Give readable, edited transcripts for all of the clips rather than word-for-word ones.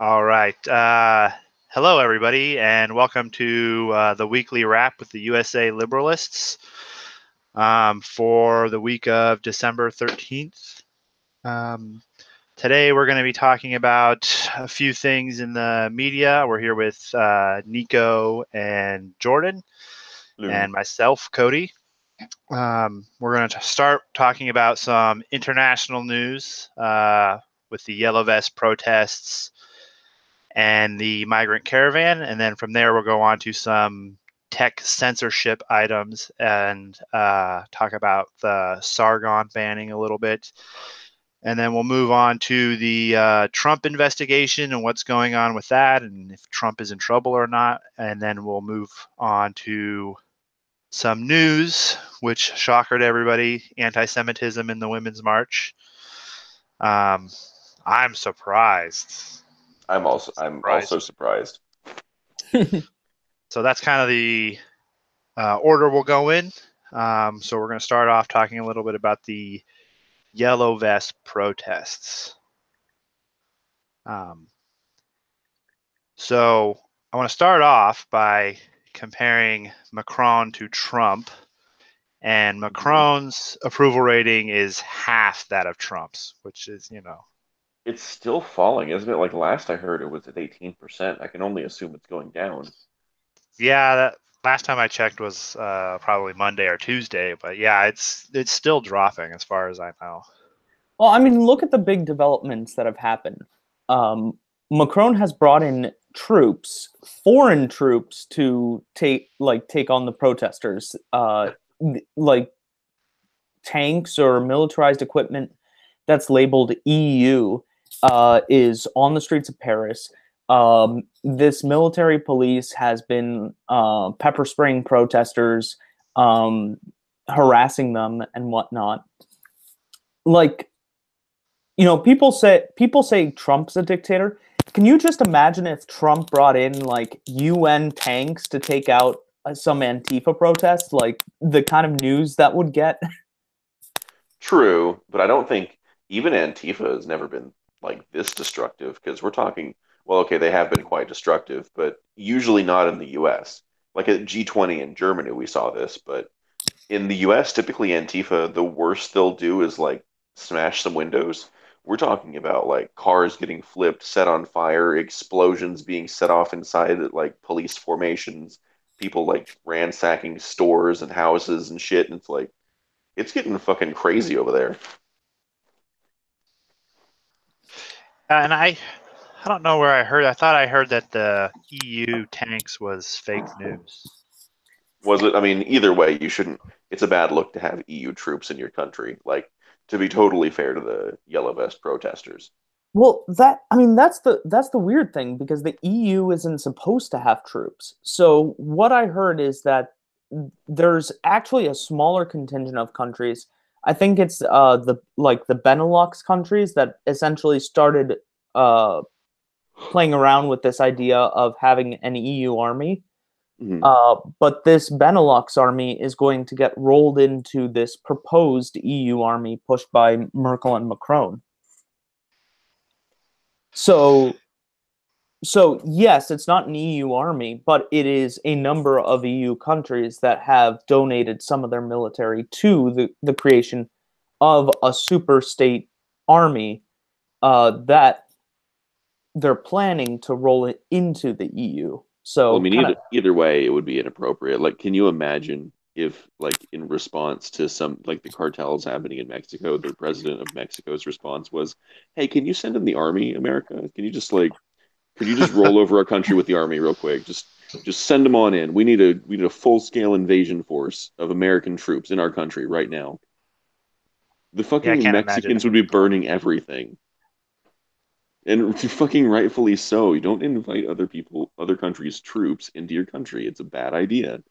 All right. Hello, everybody, and welcome to the weekly wrap with the USA Liberalists for the week of December 13th. Today, we're going to be talking about a few things in the media. We're here with Nico and Jordan and myself, Cody. We're going to start talking about some international news with the Yellow Vest protests and the migrant caravan, and then from there we'll go on to some tech censorship items and talk about the Sargon banning a little bit, and then we'll move on to the Trump investigation and what's going on with that, and if Trump is in trouble or not, and then we'll move on to some news, which shocker to everybody, anti-Semitism in the Women's March. I'm surprised. I'm also surprised. So that's kind of the order we'll go in. So we're going to start off talking a little bit about the Yellow Vest protests. So I want to start off by comparing Macron to Trump. And Macron's approval rating is half that of Trump's, which is, It's still falling, isn't it? Like last I heard, it was at 18%. I can only assume it's going down. Yeah, that last time I checked was probably Monday or Tuesday, but yeah, it's still dropping as far as I know. Well, I mean, look at the big developments that have happened. Macron has brought in troops, foreign troops, to take on the protesters, like tanks or militarized equipment that's labeled EU is on the streets of Paris. This military police has been pepper spraying protesters, harassing them and whatnot. People say Trump's a dictator. Can you just imagine if Trump brought in like UN tanks to take out some Antifa protests? Like the kind of news that would get. True, but I don't think even Antifa has never been like this destructive because we're talking, well, okay, they have been quite destructive, but usually not in the US. Like at G20 in Germany, we saw this, but in the US, typically Antifa, the worst they'll do is like smash some windows. We're talking about like cars getting flipped, set on fire, explosions being set off inside like police formations, people like ransacking stores and houses and shit. And it's like, it's getting fucking crazy over there. And I don't know where I heard. I thought I heard that the EU tanks was fake news. Was it? I mean, either way, you shouldn't. It's a bad look to have EU troops in your country. Like, to be totally fair to the Yellow Vest protesters. Well, that's the weird thing because the EU isn't supposed to have troops. So what I heard is that there's actually a smaller contingent of countries. I think it's the Benelux countries that essentially started playing around with this idea of having an EU army. But this Benelux army is going to get rolled into this proposed EU army pushed by Merkel and Macron. So yes, it's not an EU army, but it is a number of EU countries that have donated some of their military to the creation of a super state army that they're planning to roll it into the EU. So, well, I mean, either way, it would be inappropriate. Like, can you imagine if, like, in response to some, like, the cartels happening in Mexico, the president of Mexico's response was, "Hey, can you send in the army, America? Can you just could you just roll over our country with the army real quick? Just send them on in. We need a full scale invasion force of American troops in our country right now." The fucking Mexicans would be burning everything. And fucking rightfully so. You don't invite other countries' troops into your country. It's a bad idea.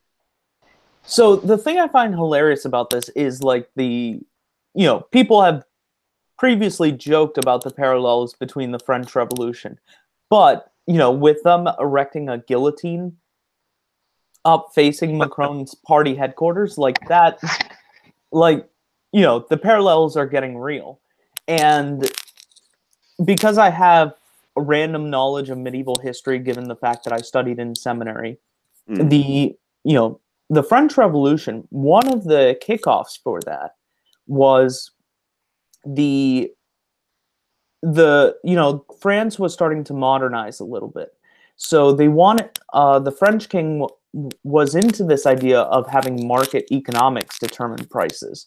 So the thing I find hilarious about this is like people have previously joked about the parallels between the French Revolution, but with them erecting a guillotine up facing Macron's party headquarters, like that, the parallels are getting real. And because I have random knowledge of medieval history, given the fact that I studied in seminary. Mm. The French Revolution, one of the kickoffs for that was France was starting to modernize a little bit. So they wanted, the French king was into this idea of having market economics determine prices.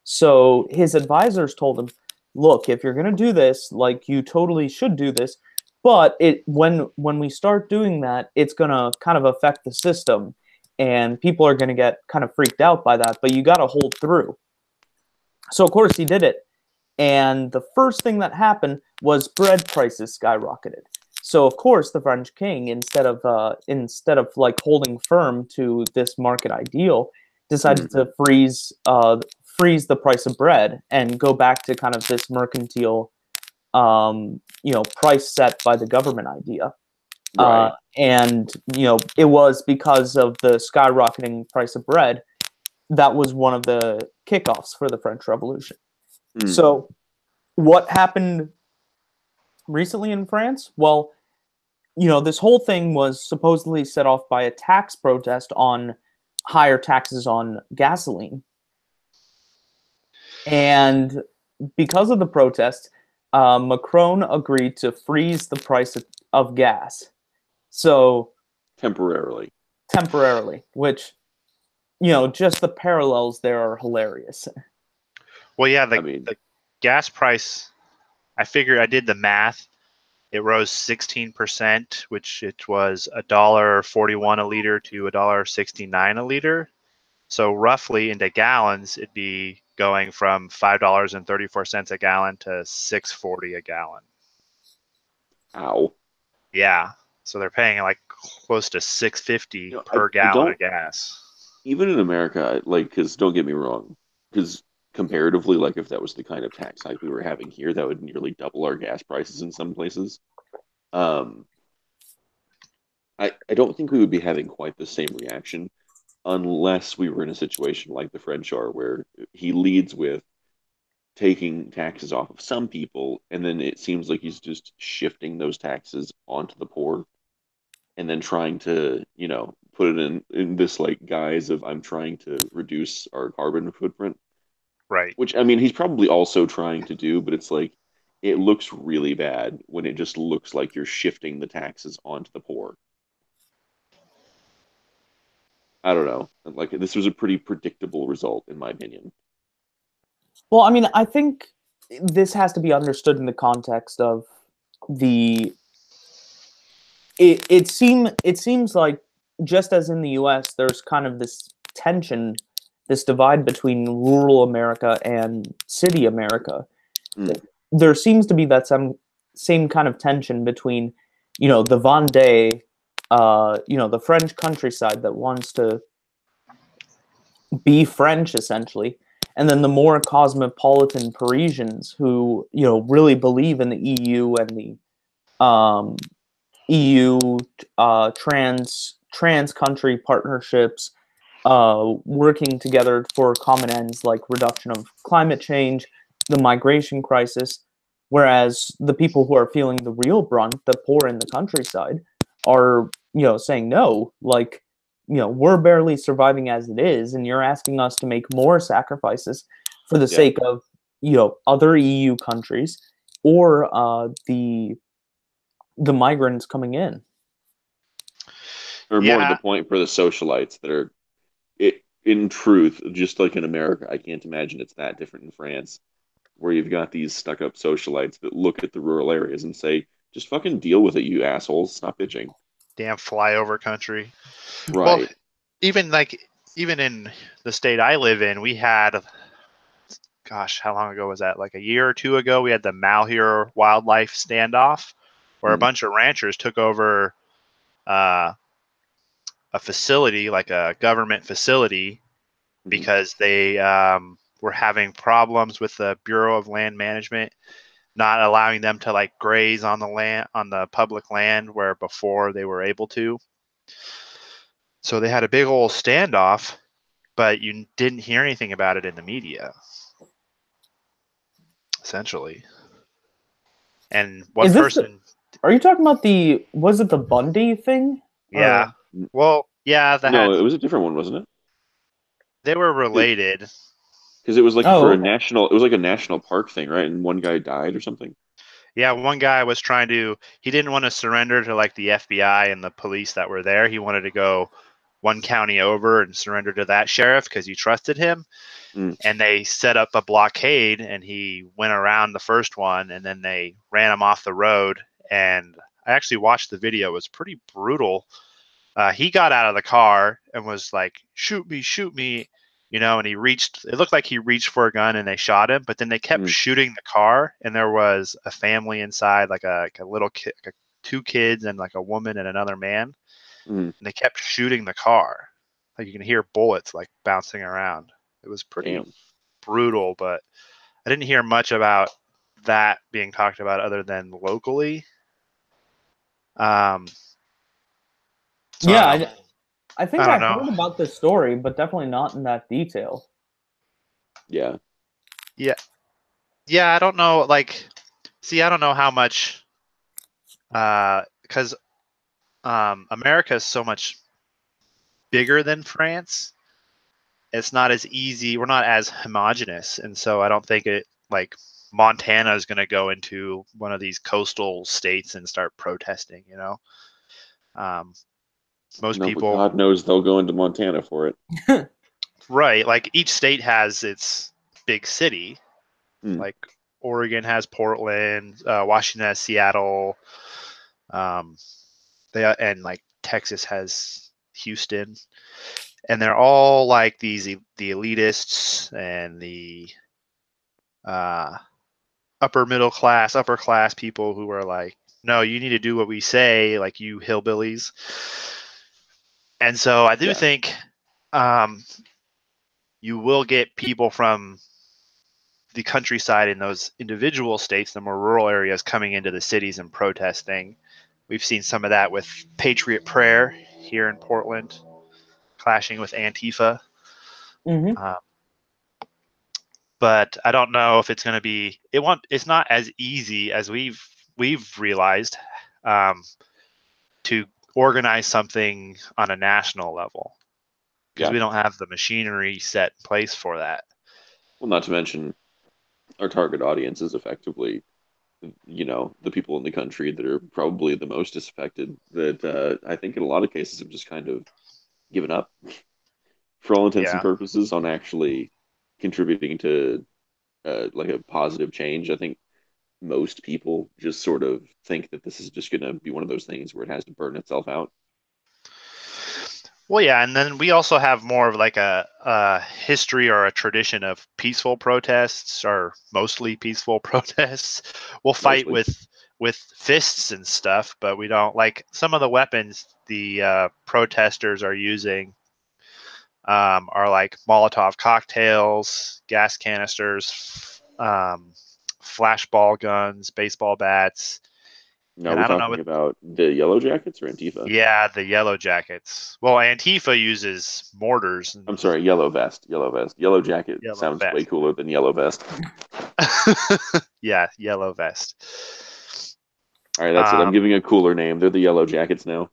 So his advisors told him, look, if you're going to do this, like, you totally should do this, but when we start doing that, it's going to kind of affect the system, and people are going to get kind of freaked out by that, but you got to hold through. So, of course, he did it. And the first thing that happened was bread prices skyrocketed. So, of course, the French king, instead of like holding firm to this market ideal, decided to freeze the price of bread and go back to kind of this mercantile, price set by the government idea. Right. And it was because of the skyrocketing price of bread that was one of the kickoffs for the French Revolution. So, what happened recently in France? Well, this whole thing was supposedly set off by a tax protest on higher taxes on gasoline. And because of the protest, Macron agreed to freeze the price of gas. So temporarily, which, just the parallels there are hilarious. Well, yeah, the gas price, I figured, I did the math. It rose 16%, which it was $1.41 a liter to $1.69 a liter. So roughly into gallons, it'd be going from $5.34 a gallon to $6.40 a gallon. Ow. Yeah. So they're paying like close to $6.50 per gallon of gas. Even in America, like, because don't get me wrong, because comparatively, like, if that was the kind of tax hike we were having here, that would nearly double our gas prices in some places. I don't think we would be having quite the same reaction unless we were in a situation like the French are, where he leads with taking taxes off of some people, and then it seems like he's just shifting those taxes onto the poor, and then trying to, put it in this like guise of, I'm trying to reduce our carbon footprint. Right. Which, I mean, he's probably also trying to do, but it's like, it looks really bad when it just looks like you're shifting the taxes onto the poor. I don't know. Like, this was a pretty predictable result, in my opinion. Well, I mean, I think this has to be understood in the context of it seems like, just as in the US, there's kind of this tension, this divide between rural America and city America. There seems to be that same kind of tension between, the Vendée, the French countryside that wants to be French, essentially, and then the more cosmopolitan Parisians who, really believe in the EU and the EU trans country partnerships, working together for common ends like reduction of climate change, the migration crisis, whereas the people who are feeling the real brunt, the poor in the countryside, are, saying no, like, we're barely surviving as it is, and you're asking us to make more sacrifices for the sake of, other EU countries or the migrants coming in. Or more to the point, for the socialites that are, in truth, just like in America, I can't imagine it's that different in France, where you've got these stuck-up socialites that look at the rural areas and say, just fucking deal with it, you assholes. Stop bitching. Damn flyover country. Right. Well, even in the state I live in, we had, gosh, how long ago was that? Like a year or two ago, we had the Malheur wildlife standoff, where a bunch of ranchers took over a facility, like a government facility, because they were having problems with the Bureau of Land Management not allowing them to like graze on the land, on the public land, where before they were able to. So they had a big old standoff, but you didn't hear anything about it in the media, essentially. And one person Are you talking about was it the Bundy thing? Yeah. Well, yeah, it was a different one, wasn't it? They were related. Because it was like for a national, it was like a national park thing, right? And one guy died or something. Yeah, one guy was he didn't want to surrender to like the FBI and the police that were there. He wanted to go one county over and surrender to that sheriff because he trusted him. And they set up a blockade, and he went around the first one, and then they ran him off the road. And I actually watched the video. It was pretty brutal. He got out of the car and was like, shoot me, and it looked like he reached for a gun and they shot him, but then they kept shooting the car, and there was a family inside, like a little kid, like 2 kids and like a woman and another man. And they kept shooting the car. Like you can hear bullets like bouncing around. It was pretty brutal, but I didn't hear much about that being talked about other than locally. I think I heard about this story, but definitely not in that detail. Yeah. I don't know. Like, see, I don't know how much, because America is so much bigger than France. It's not as easy. We're not as homogenous, and so I don't think Montana is going to go into one of these coastal states and start protesting. Most people. God knows they'll go into Montana for it. Right. Like each state has its big city. Like Oregon has Portland, Washington has Seattle. And like Texas has Houston. And they're all like the elitists and the upper class people who are like, no, you need to do what we say, like you hillbillies. And so I do think you will get people from the countryside in those individual states, the more rural areas, coming into the cities and protesting. We've seen some of that with Patriot Prayer here in Portland, clashing with Antifa. But I don't know if it's going to be. It's not as easy as we've realized to organize something on a national level because we don't have the machinery set in place for that. Well, not to mention our target audience is effectively, the people in the country that are probably the most disaffected, that I think in a lot of cases have just kind of given up for all intents and purposes on actually contributing to like a positive change. I think most people just sort of think that this is just going to be one of those things where it has to burn itself out. Well, yeah, and then we also have more of like a history or a tradition of peaceful protests, or mostly peaceful protests. We'll fight with fists and stuff, but we don't like some of the weapons the protesters are using are like Molotov cocktails, gas canisters, flashball guns, baseball bats. No, we're talking about the Yellow Jackets or Antifa? Yeah, the Yellow Jackets. Well, Antifa uses mortars. I'm sorry, Yellow Vest. Yellow Jacket sounds way cooler than Yellow Vest. Yeah, Yellow Vest. All right, that's it. I'm giving a cooler name. They're the Yellow Jackets now.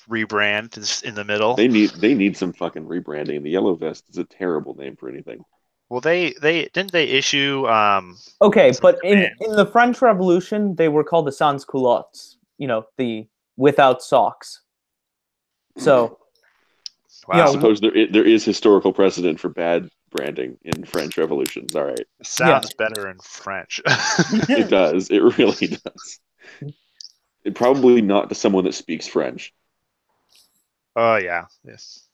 Rebrand is in the middle. They need some fucking rebranding. The Yellow Vest is a terrible name for anything. Well, they didn't they issue okay, but in the French Revolution they were called the sans culottes, the without socks. So wow. I suppose there is historical precedent for bad branding in French revolutions. All right. It sounds better in French. It does. It really does. It probably not to someone that speaks French. Oh yeah. Yes.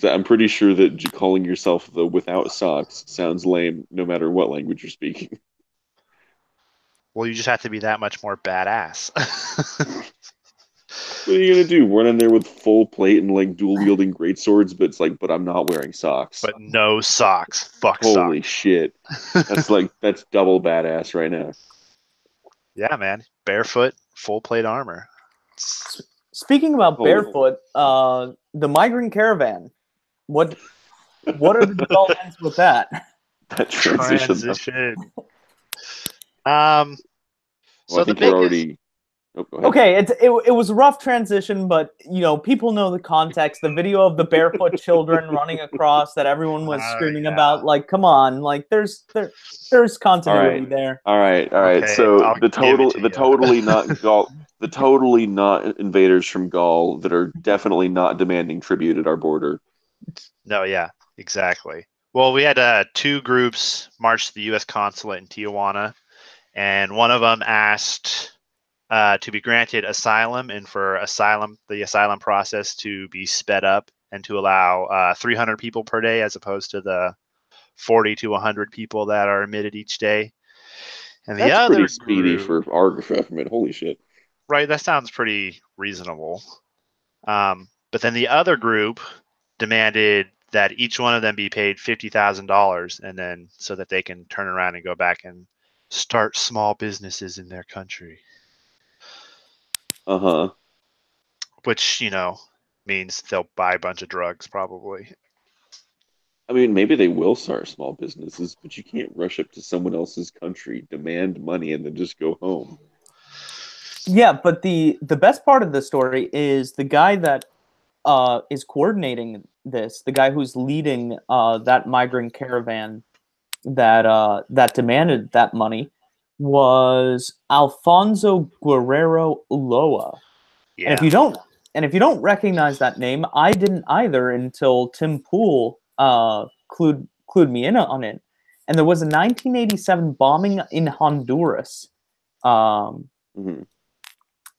I'm pretty sure that calling yourself the without socks sounds lame no matter what language you're speaking. Well, you just have to be that much more badass. What are you gonna do? Run in there with full plate and like dual wielding great swords, but it's like, but I'm not wearing socks. But no socks. Fuck Holy socks. shit. That's double badass right now. Yeah, man. Barefoot, full plate armor. Speaking about barefoot, the migrant caravan. What are the developments with that? That transition. Well, I the think we're biggest already. Oh, go ahead. Okay, it was a rough transition, but people know the context. The video of the barefoot children running across that everyone was screaming yeah. about. Like, come on, like there's All continuity right, there. all right, all right. Okay, So I'll give it to the you. totally not Gaul, the totally not invaders from Gaul that are definitely not demanding tribute at our border. No, yeah, exactly. Well, we had two groups march to the U.S. consulate in Tijuana, and one of them asked to be granted asylum, and for the asylum process to be sped up and to allow 300 people per day as opposed to the 40 to 100 people that are admitted each day. And the That's pretty other speedy group, for our government. Holy shit. right, that sounds pretty reasonable. But then the other group demanded that each one of them be paid $50,000, and then so that they can turn around and go back and start small businesses in their country. Uh-huh. Which, means they'll buy a bunch of drugs probably. I mean, maybe they will start small businesses, but you can't rush up to someone else's country, demand money, and then just go home. Yeah, but the best part of the story is the guy that is coordinating this, the guy who's leading that migrant caravan that demanded that money was Alfonso Guerrero Ulloa. And Yeah. if you don't recognize that name, I didn't either until Tim Pool clued me in on it. And there was a 1987 bombing in Honduras. Mm-hmm.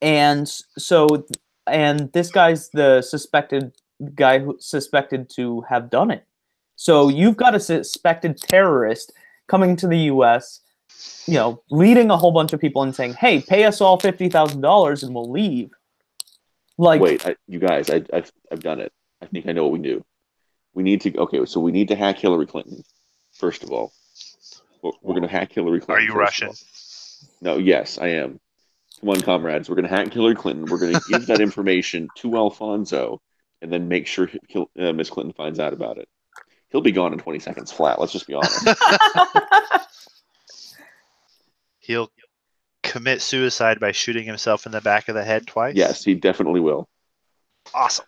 And so, and this guy's the suspected guy who suspected to have done it. So you've got a suspected terrorist coming to the U.S., leading a whole bunch of people and saying, "Hey, pay us all $50,000 and we'll leave." Like, Wait, you guys, I've done it. I think I know what we do. We need to, okay, so we need to hack Hillary Clinton, first of all. We're going to hack Hillary Are Clinton, you first of Russian? all. No, yes, I am. Come on, comrades. We're going to hack Hillary Clinton. We're going to give that information to Alfonso and then make sure Miss Clinton finds out about it. He'll be gone in 20 seconds flat. Let's just be honest. He'll commit suicide by shooting himself in the back of the head twice? Yes, he definitely will. Awesome.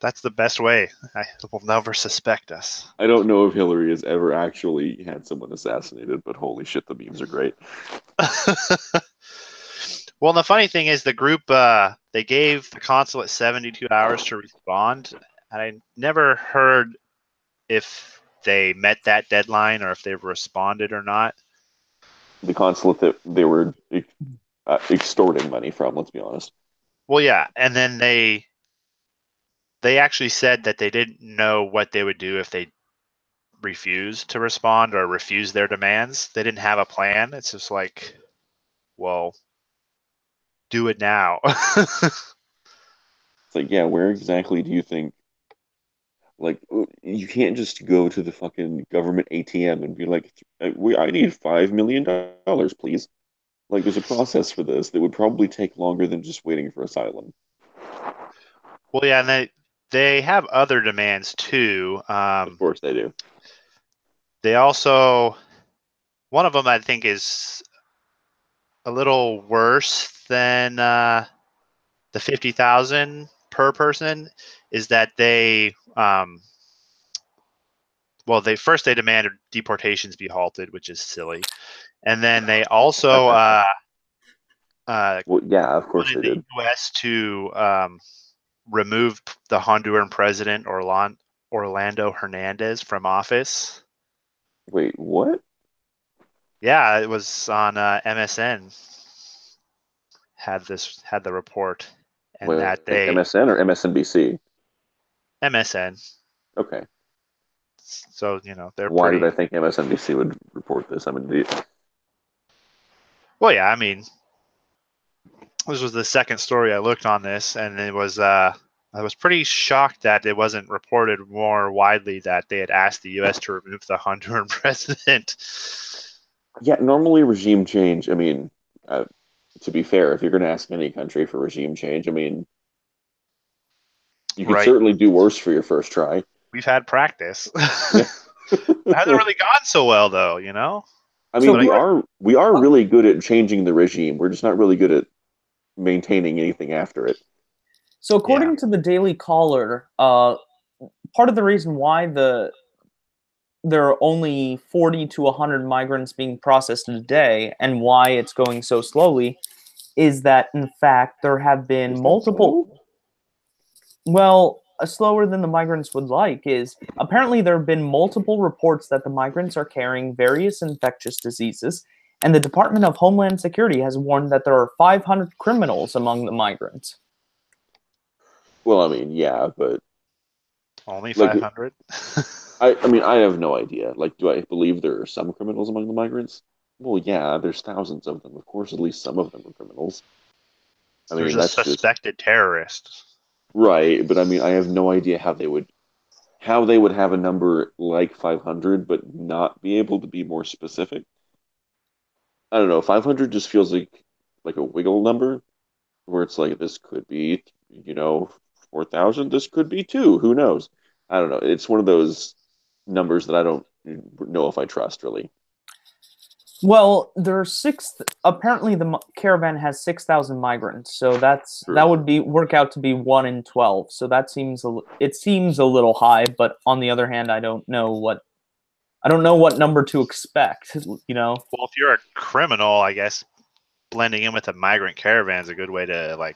That's the best way. Will never suspect us. I don't know if Hillary has ever actually had someone assassinated, but holy shit, the memes are great. Well, the funny thing is the group, they gave the consulate 72 hours to respond. And I never heard if they met that deadline or if they've responded or not. The consulate that they were extorting money from, let's be honest. Well, yeah. And then they actually said that they didn't know what they would do if they refused to respond or refused their demands. They didn't have a plan. It's just like, well, do it now. It's like, yeah, where exactly do you think? Like, you can't just go to the fucking government ATM and be like, I need $5 million, please. Like, there's a process for this that would probably take longer than just waiting for asylum. Well, yeah, and they have other demands too. Of course they do. They also, one of them I think is a little worse than the 50,000 per person. Is that they they demanded deportations be halted, which is silly, and then they also Well, yeah, of course wanted they the did. U.S. to remove the Honduran president Orlando Hernandez from office. Wait, what? Yeah, it was on MSN. Had the report, and Wait, that they MSN or MSNBC? MSN. Okay. So they're Why did I pretty. think MSNBC would report this? I'm an idiot. Well, yeah, I mean, this was the second story I looked on this, and it was I was pretty shocked that it wasn't reported more widely that they had asked the U.S. to remove the Honduran president. Yeah, normally regime change. I mean, to be fair, if you're going to ask any country for regime change, I mean, you could Right. certainly do worse for your first try. We've had practice. Yeah. It hasn't really gone so well, though. I mean, So we are really good at changing the regime. We're just not really good at maintaining anything after it. So according to the Daily Caller, part of the reason why there are only 40 to 100 migrants being processed a day and why it's going so slowly is that, in fact, there have been Is that multiple, slow? well, slower than the migrants would like, is apparently there have been multiple reports that the migrants are carrying various infectious diseases, and the Department of Homeland Security has warned that there are 500 criminals among the migrants. Well, I mean, yeah, but Only like 500? I mean, I have no idea. Like, do I believe there are some criminals among the migrants? Well, yeah, there's thousands of them. Of course, at least some of them are criminals. I There's mean, a that's just suspected terrorist. right, but I mean, I have no idea how they would have a number like 500 but not be able to be more specific. I don't know. 500 just feels like a wiggle number where it's like this could be, 4,000, this could be two, who knows? I don't know. It's one of those numbers that I don't know if I trust really. Well, there are six. Apparently, the caravan has 6,000 migrants, so that would be work out to be 1 in 12. So that it seems a little high, but on the other hand, I don't know what number to expect. Well, if you're a criminal, I guess blending in with a migrant caravan is a good way to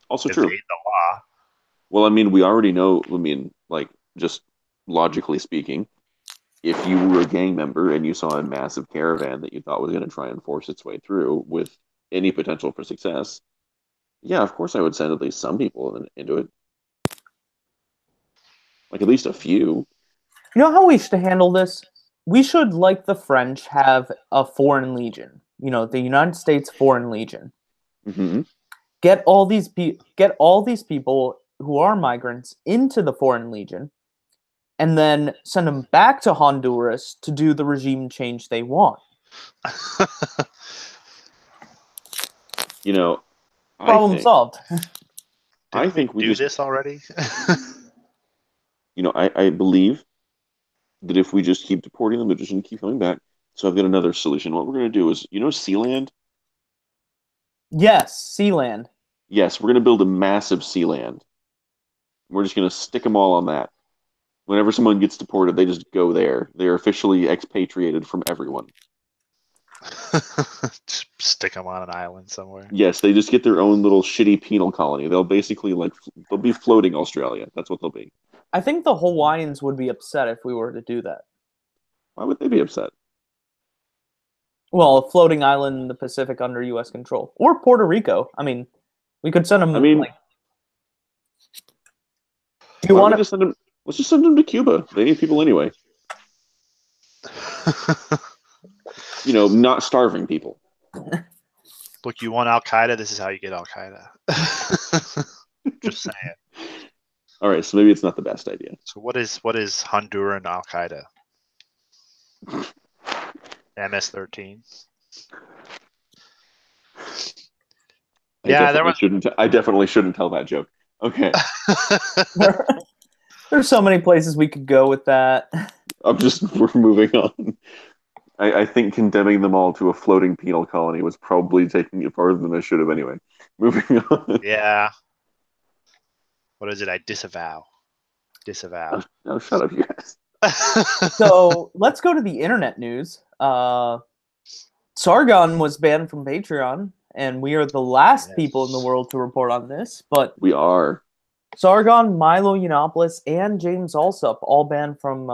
Also evade true. the law. Well, I mean, we already know. I mean, like just logically speaking, if you were a gang member and you saw a massive caravan that you thought was going to try and force its way through with any potential for success, yeah, of course I would send at least some people into it. Like at least a few. You know how we should handle this? We should, like the French, have a foreign legion. The United States Foreign Legion. Mm-hmm. Get all these people who are migrants into the Foreign Legion, and then send them back to Honduras to do the regime change they want. Problem solved. Didn't we do this already? I believe that if we just keep deporting them, they're just going to keep coming back. So I've got another solution. What we're going to do is, Sealand? Yes, Sealand. Yes, we're going to build a massive Sealand. We're just going to stick them all on that. Whenever someone gets deported, they just go there. They're officially expatriated from everyone. Just stick them on an island somewhere. Yes, they just get their own little shitty penal colony. They'll basically they'll be floating Australia. That's what they'll be. I think the Hawaiians would be upset if we were to do that. Why would they be upset? Well, a floating island in the Pacific under U.S. control, or Puerto Rico. I mean, we could send them. I mean, do you want to send them? Let's just send them to Cuba. They need people anyway. Not starving people. Look, you want Al Qaeda? This is how you get Al Qaeda. Just saying. All right, so maybe it's not the best idea. So what is Honduran Al Qaeda? MS-13. I definitely shouldn't tell that joke. Okay. There's so many places we could go with that. We're moving on. I think condemning them all to a floating penal colony was probably taking it farther than I should have anyway. Moving on. Yeah. What is it? I disavow. No, shut up, you guys. So let's go to the internet news. Sargon was banned from Patreon, and we are the last people in the world to report on this, but we are. Sargon, Milo Yiannopoulos, and James Alsop all banned from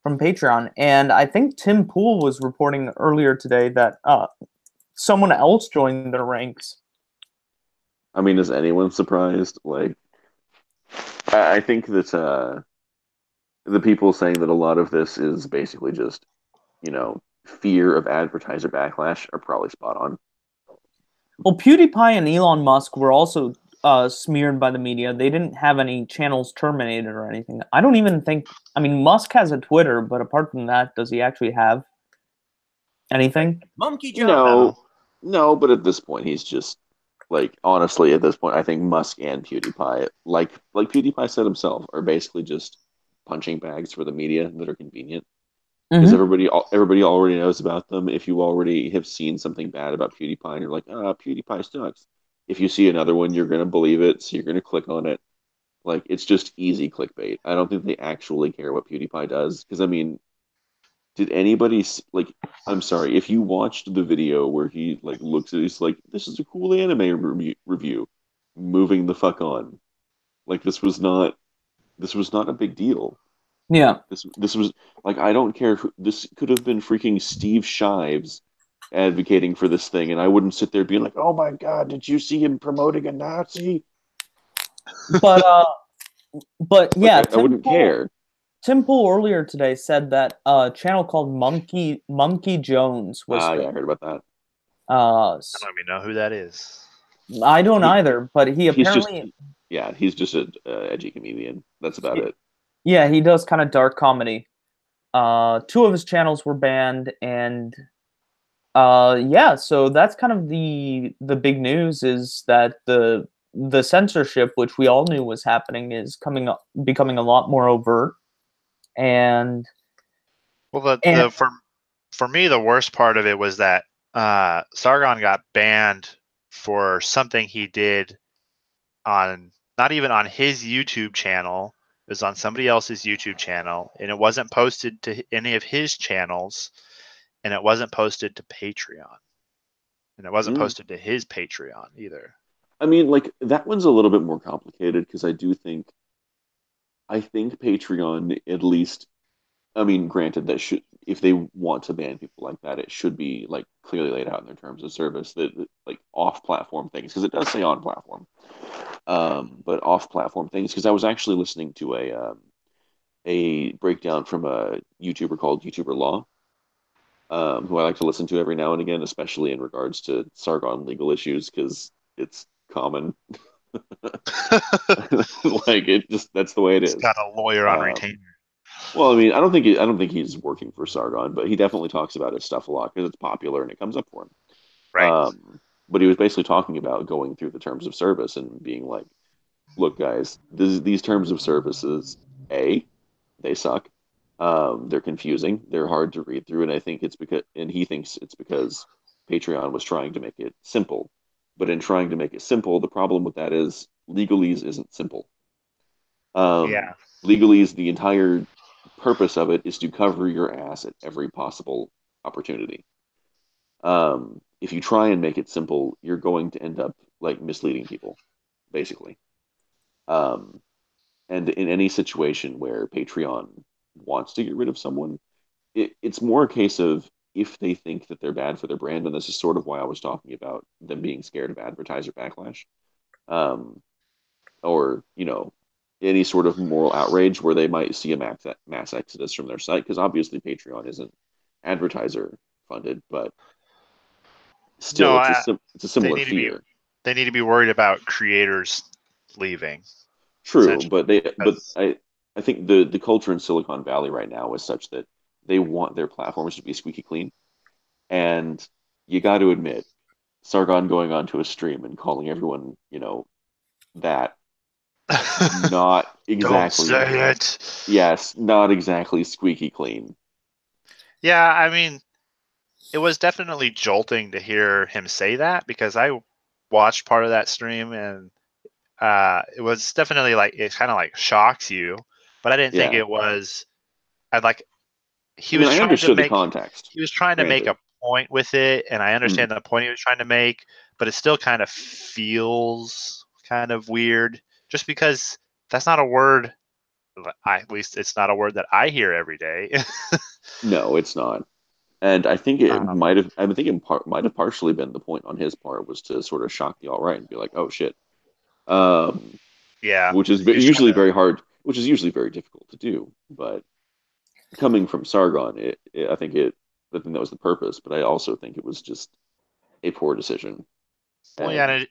Patreon, and I think Tim Pool was reporting earlier today that someone else joined their ranks. I mean, is anyone surprised? I think that the people saying that a lot of this is basically just, fear of advertiser backlash are probably spot on. Well, PewDiePie and Elon Musk were also smeared by the media. They didn't have any channels terminated or anything. I don't even think... I mean, Musk has a Twitter, but apart from that, does he actually have anything? Monkey jump. No, but at this point, he's just... honestly, at this point, I think Musk and PewDiePie, like PewDiePie said himself, are basically just punching bags for the media that are convenient. because Hmm. everybody already knows about them. If you already have seen something bad about PewDiePie and you're like, ah, PewDiePie sucks. If you see another one, you're gonna believe it, so you're gonna click on it. Like it's just easy clickbait. I don't think they actually care what PewDiePie does. Because I mean, did anybody like? I'm sorry, if you watched the video where he like looks at, he's like, "This is a cool anime review," moving the fuck on. Like this was not a big deal. Yeah. This was like I don't care who this could have been freaking Steve Shives advocating for this thing, and I wouldn't sit there being like, "Oh my God, did you see him promoting a Nazi?" But Like yeah, I wouldn't care. Tim Pool earlier today said that a channel called Monkey Jones was Ah, yeah, I fake. heard about that. I don't even know who that is. I don't He either, but he he's just apparently, yeah, he's just a edgy comedian. That's about it. yeah, he does kind of dark comedy. Two of his channels were banned, and yeah, so that's kind of the big news is that the censorship, which we all knew was happening, is becoming a lot more overt, and Well, the and the for me the worst part of it was that Sargon got banned for something he did on not even on his YouTube channel. It was on somebody else's YouTube channel, and it wasn't posted to any of his channels, and it wasn't posted to Patreon, and it wasn't Mm. posted to his Patreon either. I mean, like that one's a little bit more complicated because I think Patreon at least. I mean, granted that should if they want to ban people like that, it should be like clearly laid out in their terms of service that like off-platform things because it does say on-platform, but off-platform things because I was actually listening to a breakdown from a YouTuber called YouTuber Law, who I like to listen to every now and again, especially in regards to Sargon legal issues because it's common. Like it just that's the way it He's is. got a lawyer on Um, retainer, well, I mean, I don't think he's working for Sargon, but he definitely talks about his stuff a lot because it's popular and it comes up for him. right? But he was basically talking about going through the terms of service and being like, "Look, guys, these terms of services, a, they suck. They're confusing. They're hard to read through, and I think it's because, and he thinks it's because Patreon was trying to make it simple. But in trying to make it simple, the problem with that is legalese isn't simple. Yeah, Legalese, the entire purpose of it is to cover your ass at every possible opportunity. If you try and make it simple, you're going to end up like misleading people, basically. Um, and in any situation where Patreon wants to get rid of someone, it's more a case of if they think that they're bad for their brand, and this is sort of why I was talking about them being scared of advertiser backlash, um, or any sort of moral outrage where they might see a mass exodus from their site, because obviously Patreon isn't advertiser funded, but no, still, it's a they similar need to be fear. they need to be worried about creators leaving True, essentially but because I think the culture in Silicon Valley right now is such that they want their platforms to be squeaky clean. And you got to admit, Sargon going onto a stream and calling everyone, that not don't exactly, say it. yes, not exactly squeaky clean. Yeah, I mean, it was definitely jolting to hear him say that because I watched part of that stream and it was definitely like it kind of like shocks you, but I didn't think Yeah. it was. I like I mean, I understood the context, he was trying to make granted. a point with it, and I Mm, understand the point he was trying to make, but it still kind of feels kind of weird just because that's not a word. At least it's not a word that I hear every day. no, it's not. And I think it um, might have, I think it might have partially been the point on his part was to sort of shock the alt right and be like, oh shit. Um, yeah, which is he was trying usually to. very hard, which is usually very difficult to do. But coming from Sargon, I think that was the purpose. But I also think it was just a poor decision. Well, yeah, And and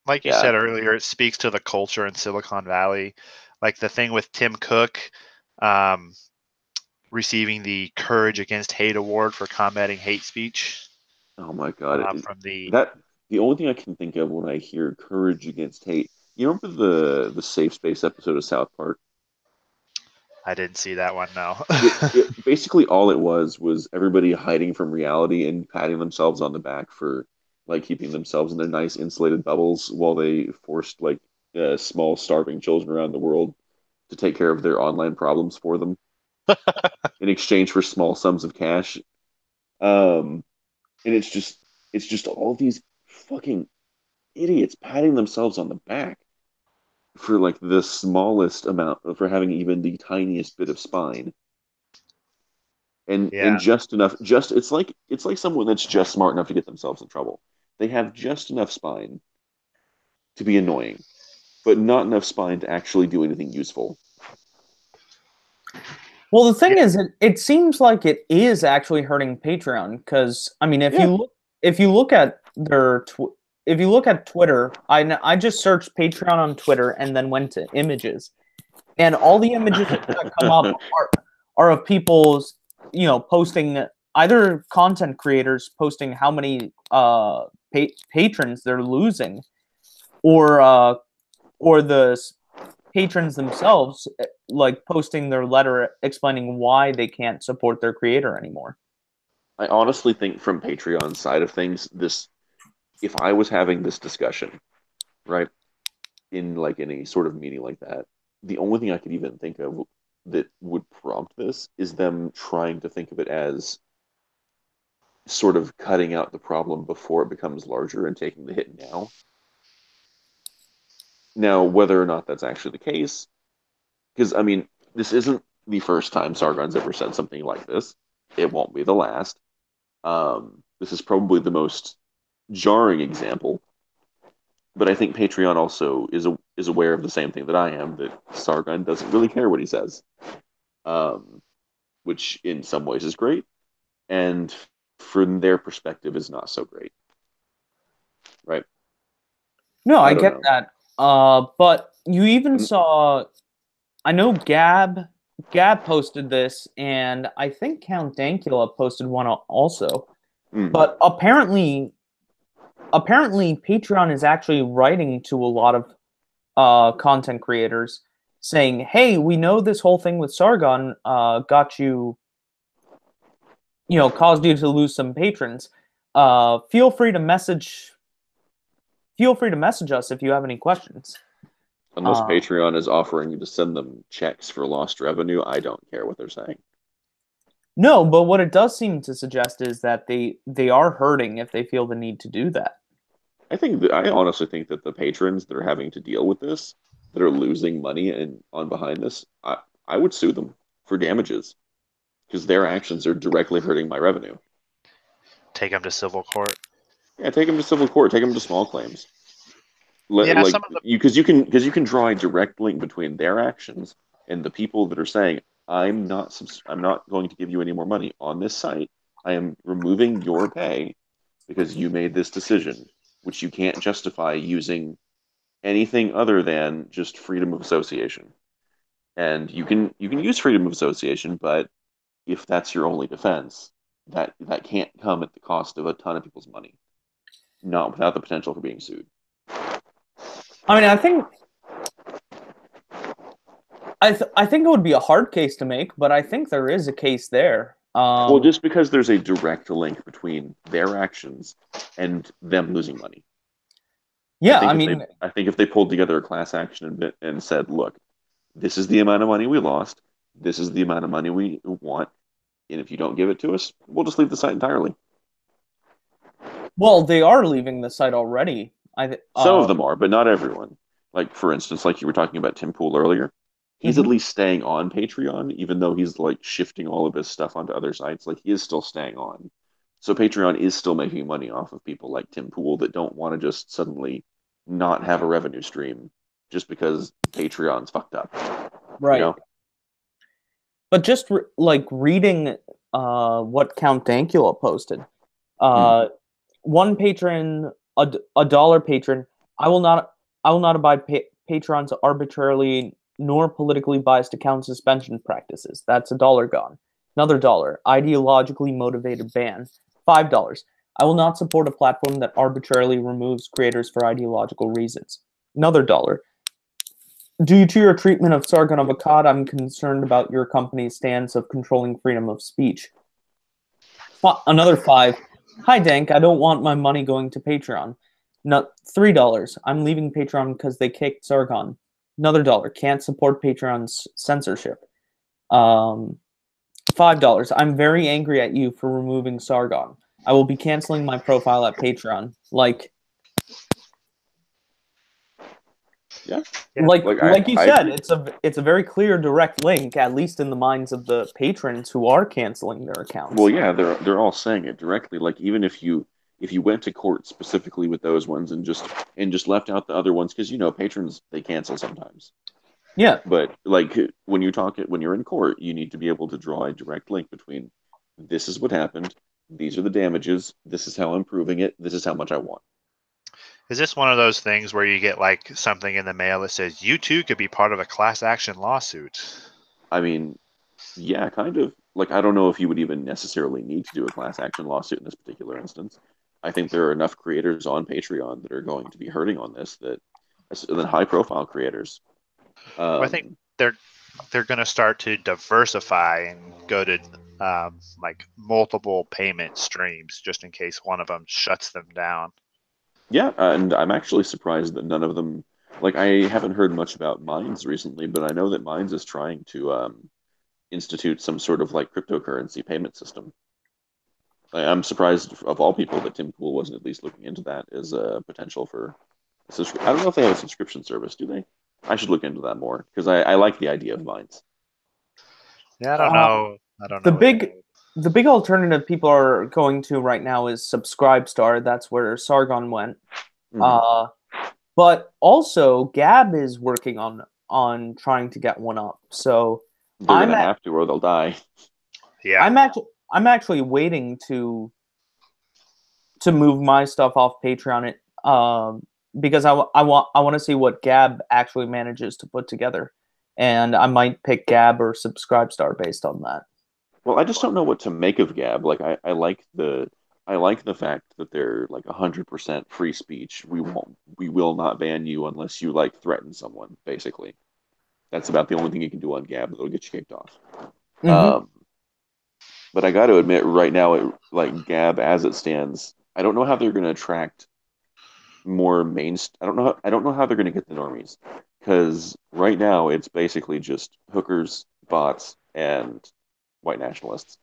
like you yeah, said earlier, it speaks to the culture in Silicon Valley. Like the thing with Tim Cook um, receiving the Courage Against Hate award for combating hate speech oh my God, from the. that the only thing I can think of when I hear Courage Against Hate. You remember the Safe Space episode of South Park? I didn't see that one, no. Basically all it was everybody hiding from reality and patting themselves on the back for like keeping themselves in their nice insulated bubbles while they forced like small starving children around the world to take care of their online problems for them in exchange for small sums of cash. And it's just all these fucking idiots patting themselves on the back for like the smallest amount for having even the tiniest bit of spine and Yeah. just enough just it's like someone that's just smart enough to get themselves in trouble. They have just enough spine to be annoying, but not enough spine to actually do anything useful. Well, the thing is, it seems like it is actually hurting Patreon because I mean, if you look at if you look at Twitter, I just searched Patreon on Twitter and then went to images, and all the images that come up are of people's posting, either content creators posting how many patrons they're losing, or the patrons themselves like posting their letter explaining why they can't support their creator anymore. I honestly think from Patreon's side of things, this if I was having this discussion, right, in like any sort of meeting like that, the only thing I could even think of that would prompt this is them trying to think of it as sort of cutting out the problem before it becomes larger and taking the hit now. Now, whether or not that's actually the case, because I mean, this isn't the first time Sargon's ever said something like this. It won't be the last. This is probably the most jarring example, but I think Patreon also is aware of the same thing that I am, that Sargon doesn't really care what he says, um, which in some ways is great, and from their perspective is not so great, right? No, I don't get know. that. But you even saw, I know Gab posted this, and I think Count Dankula posted one also. But apparently Patreon is actually writing to a lot of content creators saying, "Hey, we know this whole thing with Sargon got you, caused you to lose some patrons. Feel free to message us if you have any questions." Unless Patreon is offering you to send them checks for lost revenue, I don't care what they're saying. No, but what it does seem to suggest is that they are hurting if they feel the need to do that. I honestly think that the patrons that are having to deal with this, that are losing money and on behind this, I would sue them for damages because their actions are directly hurting my revenue. Take them to civil court. Yeah, take them to civil court. Take them to small claims. Yeah, Like because you can draw a direct link between their actions and the people that are saying I'm not going to give you any more money on this site. I am removing your pay because you made this decision, which you can't justify using anything other than just freedom of association. And you can use freedom of association, but if that's your only defense, that can't come at the cost of a ton of people's money, not without the potential for being sued. I mean, I think it would be a hard case to make, but I think there is a case there. Well, just because there's a direct link between their actions and them losing money. Yeah, I think if they pulled together a class action and said, look, this is the amount of money we lost, this is the amount of money we want, and if you don't give it to us, we'll just leave the site entirely. Well, they are leaving the site already. Some of them are, but not everyone. Like, for instance, like you were talking about Tim Pool earlier, he's at least staying on Patreon, even though he's like shifting all of his stuff onto other sites. Like, he is still staying on. So Patreon is still making money off of people like Tim Pool that don't want to just suddenly not have a revenue stream just because Patreon's fucked up. Right. You know? But just like reading what Count Dankula posted, one patron, a dollar patron, I will not abide patrons arbitrarily nor politically biased account suspension practices. That's $1 gone. Another $1, ideologically motivated ban. $5. I will not support a platform that arbitrarily removes creators for ideological reasons. Another $1. Due to your treatment of Sargon of Akkad, I'm concerned about your company's stance of controlling freedom of speech. Another 5. Hi, Dank. I don't want my money going to Patreon. No, $3. I'm leaving Patreon because they kicked Sargon. Another $1. Can't support Patreon's censorship. $5. I'm very angry at you for removing Sargon. I will be canceling my profile at Patreon. Yeah. Like you said, it's a very clear, direct link, at least in the minds of the patrons who are canceling their accounts. Well, yeah, they're all saying it directly. Like even if you went to court specifically with those ones and just left out the other ones, because patrons they cancel sometimes. Yeah. But like when you're in court, you need to be able to draw a direct link between this is what happened, these are the damages, this is how I'm proving it, this is how much I want. Is this one of those things where you get like something in the mail that says you too could be part of a class action lawsuit? I mean, yeah, kind of. Like I don't know if you would even necessarily need to do a class action lawsuit in this particular instance. I think there are enough creators on Patreon that are going to be hurting on this than high profile creators. Well, I think they're going to start to diversify and go to like multiple payment streams just in case one of them shuts them down. Yeah, and I'm actually surprised that none of them. Like I haven't heard much about Minds recently, but I know that Minds is trying to institute some sort of like cryptocurrency payment system. I'm surprised of all people that Tim Pool wasn't at least looking into that as a potential for. I don't know if they have a subscription service. Do they? I should look into that more because I like the idea of Minds. Yeah, I don't know. I don't know. The big alternative people are going to right now is Subscribestar. That's where Sargon went. Mm-hmm. But also Gab is working on trying to get one up. So they're gonna have to, or they'll die. Yeah, I'm actually waiting to move my stuff off Patreon. Because I want to see what Gab actually manages to put together, and I might pick Gab or Subscribestar based on that. Well, I just don't know what to make of Gab. Like I like the fact that they're like 100% free speech. We will not ban you unless you like threaten someone, basically. That's about the only thing you can do on Gab that'll get you kicked off. Mm-hmm. But I got to admit, right now, like Gab as it stands, I don't know how they're going to attract more I don't know how they're going to get the normies, because right now it's basically just hookers, bots, and white nationalists.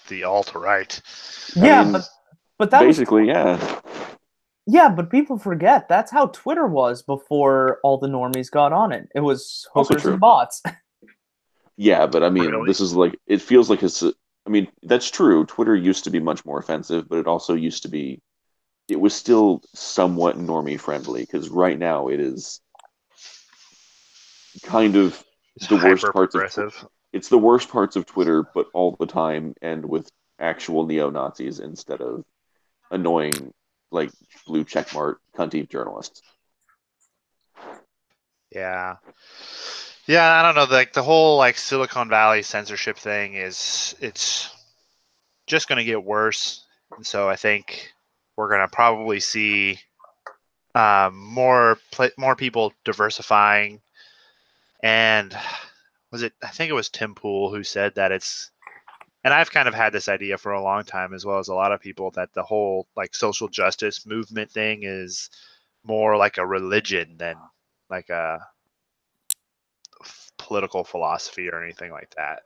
The alt-right. Yeah, I mean, but that basically, yeah. Yeah, but people forget that's how Twitter was before all the normies got on it. It was hookers and bots. Yeah, but I mean, This is like, it feels like I mean, that's true. Twitter used to be much more offensive, but it also used to be, it was still somewhat normie friendly, because right now it is kind of the worst parts of it's the worst parts of Twitter, but all the time and with actual neo-Nazis instead of annoying like blue checkmark cunty journalists. Yeah. Yeah, I don't know. Like the whole like Silicon Valley censorship thing it's just going to get worse. And so I think we're going to probably see more people diversifying. And I think it was Tim Pool who said that and I've kind of had this idea for a long time, as well as a lot of people, that the whole like social justice movement thing is more like a religion than like a political philosophy or anything like that.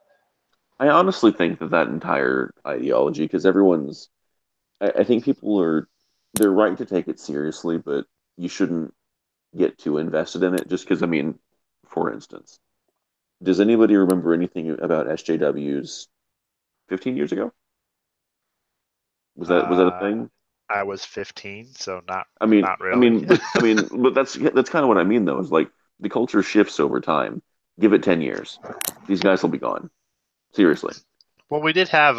I honestly think that entire ideology, because I think they're right to take it seriously, but you shouldn't get too invested in it just because, I mean, for instance, does anybody remember anything about SJWs 15 years ago? Was that a thing? I was 15, so not. I mean, not really. but that's kind of what I mean, though. Is like the culture shifts over time. Give it 10 years, these guys will be gone. Seriously. Well, we did have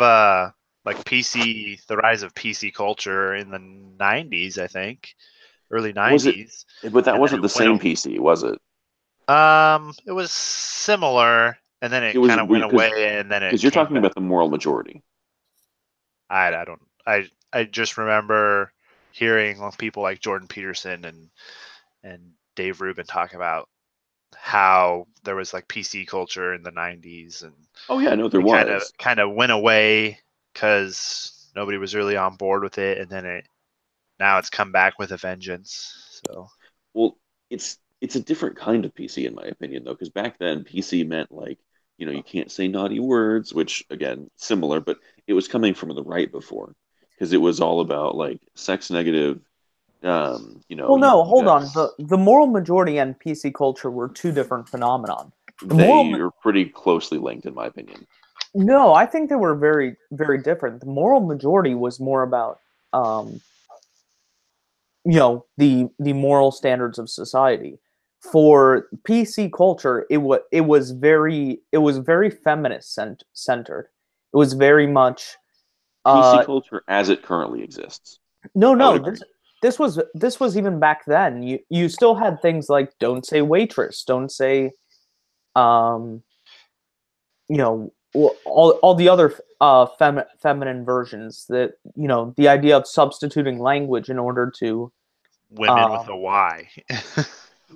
like the rise of PC culture in the 90s, I think, early 90s. Was it? But that wasn't the same PC, was it? It was similar, and then it kind of went away, and then because you're talking about the moral majority. I don't. I just remember hearing people like Jordan Peterson and Dave Rubin talk about how there was like PC culture in the 90s, and oh yeah, no, there was kind of went away because nobody was really on board with it, and then now it's come back with a vengeance. So, well, it's a different kind of PC in my opinion though, because back then PC meant like, you can't say naughty words, which again, similar, but it was coming from the right before, because it was all about like sex negative. Well, no, you hold got on. The moral majority and PC culture were two different phenomenon. they are pretty closely linked in my opinion. No, I think they were very, very different. The moral majority was more about, um, the moral standards of society. For PC culture, it was very feminist centered. It was very much PC uh culture as it currently exists. no, I would no, agree. this was even back then. You still had things like don't say waitress, don't say um all the other feminine versions, that the idea of substituting language in order to women with um a Y.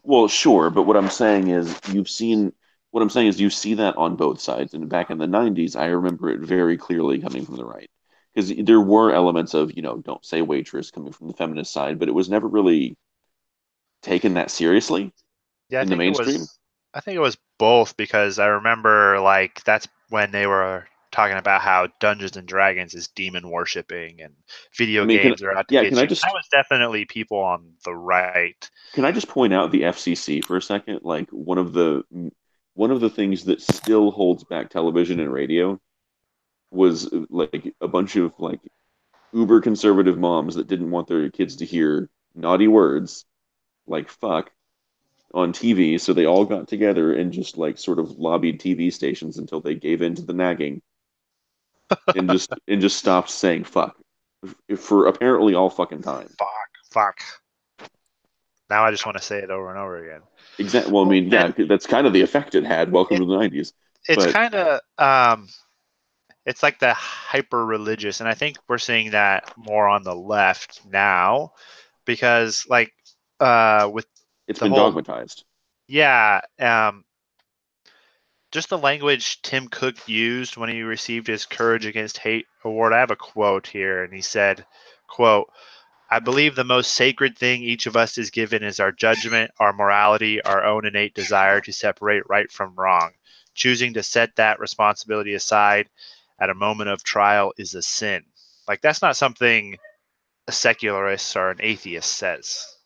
Well, sure, but what I'm saying is you see that on both sides. And back in the 90s, I remember it very clearly coming from the right. Because there were elements of, don't say waitress coming from the feminist side, but it was never really taken that seriously Yeah, in the mainstream. I think it was both, because I remember like that's when they were talking about how Dungeons and Dragons is demon worshipping and I video mean, games are out to yeah, can get I you. That just was definitely people on the right. can I just point out the FCC for a second? Like one of the things that still holds back television and radio was like a bunch of like uber conservative moms that didn't want their kids to hear naughty words like fuck on TV. So they all got together and just like sort of lobbied TV stations until they gave in to the nagging and just stopped saying fuck for apparently all fucking time. Fuck. Now I just want to say it over and over again. Exactly. Well, I Well, mean, yeah, that's kind of the effect it had. Welcome it, to the 90s. it's But kind of it's like the hyper religious, and I think we're seeing that more on the left now, because like with it's the been whole, dogmatized. yeah, just the language Tim Cook used when he received his Courage Against Hate award. I have a quote here, and he said, quote, "I believe the most sacred thing each of us is given is our judgment, our morality, our own innate desire to separate right from wrong. Choosing to set that responsibility aside at a moment of trial is a sin." Like, that's not something a secularist or an atheist says.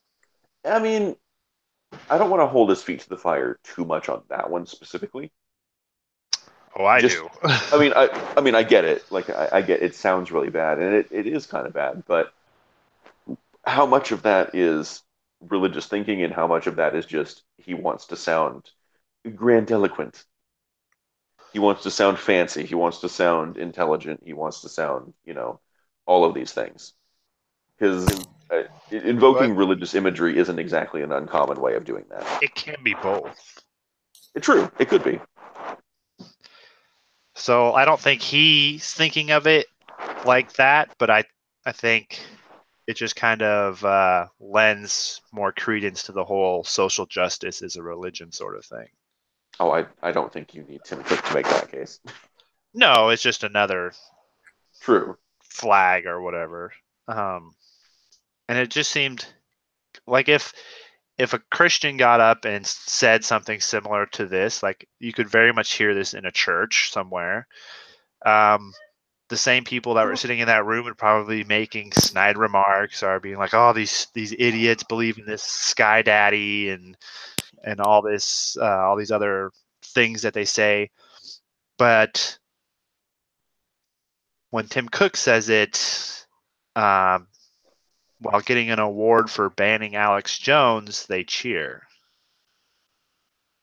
I mean, I don't want to hold his feet to the fire too much on that one specifically. Oh, I Just, do. I mean, I get it. Like, I get it sounds really bad, and it is kind of bad. But how much of that is religious thinking, and how much of that is just he wants to sound grandiloquent? He wants to sound fancy. He wants to sound intelligent. He wants to sound, all of these things. Because But invoking religious imagery isn't exactly an uncommon way of doing that. it can be both. It's true. It could be. So I don't think he's thinking of it like that, but I think it just kind of lends more credence to the whole social justice is a religion sort of thing. Oh, I don't think you need Tim Cook to make that case. No, it's just another True. flag or whatever. And it just seemed like if a Christian got up and said something similar to this, like you could very much hear this in a church somewhere. The same people that were sitting in that room would probably be making snide remarks or being like, "Oh, these idiots believe in this sky daddy and all this all these other things that they say." But when Tim Cook says it, um, while getting an award for banning Alex Jones, they cheer.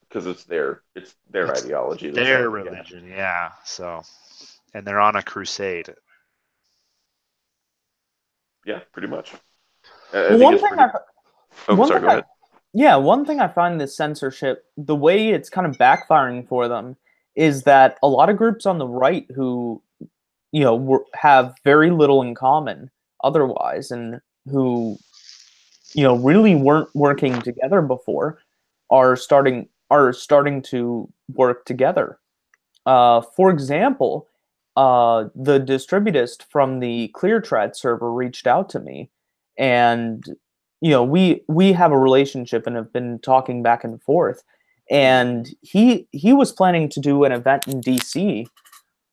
Because it's their It's ideology that's their saying it. Yeah. religion, yeah. So, and they're on a crusade. Yeah, pretty much. I Well, think it's pretty. Oh, one sorry. thing Go I ahead. yeah, one thing I find this censorship, the way it's kind of backfiring for them, is that a lot of groups on the right who have very little in common otherwise, and who really weren't working together before, are starting are starting to work together. For example, the distributist from the ClearTrad server reached out to me, and we have a relationship and have been talking back and forth. And he was planning to do an event in DC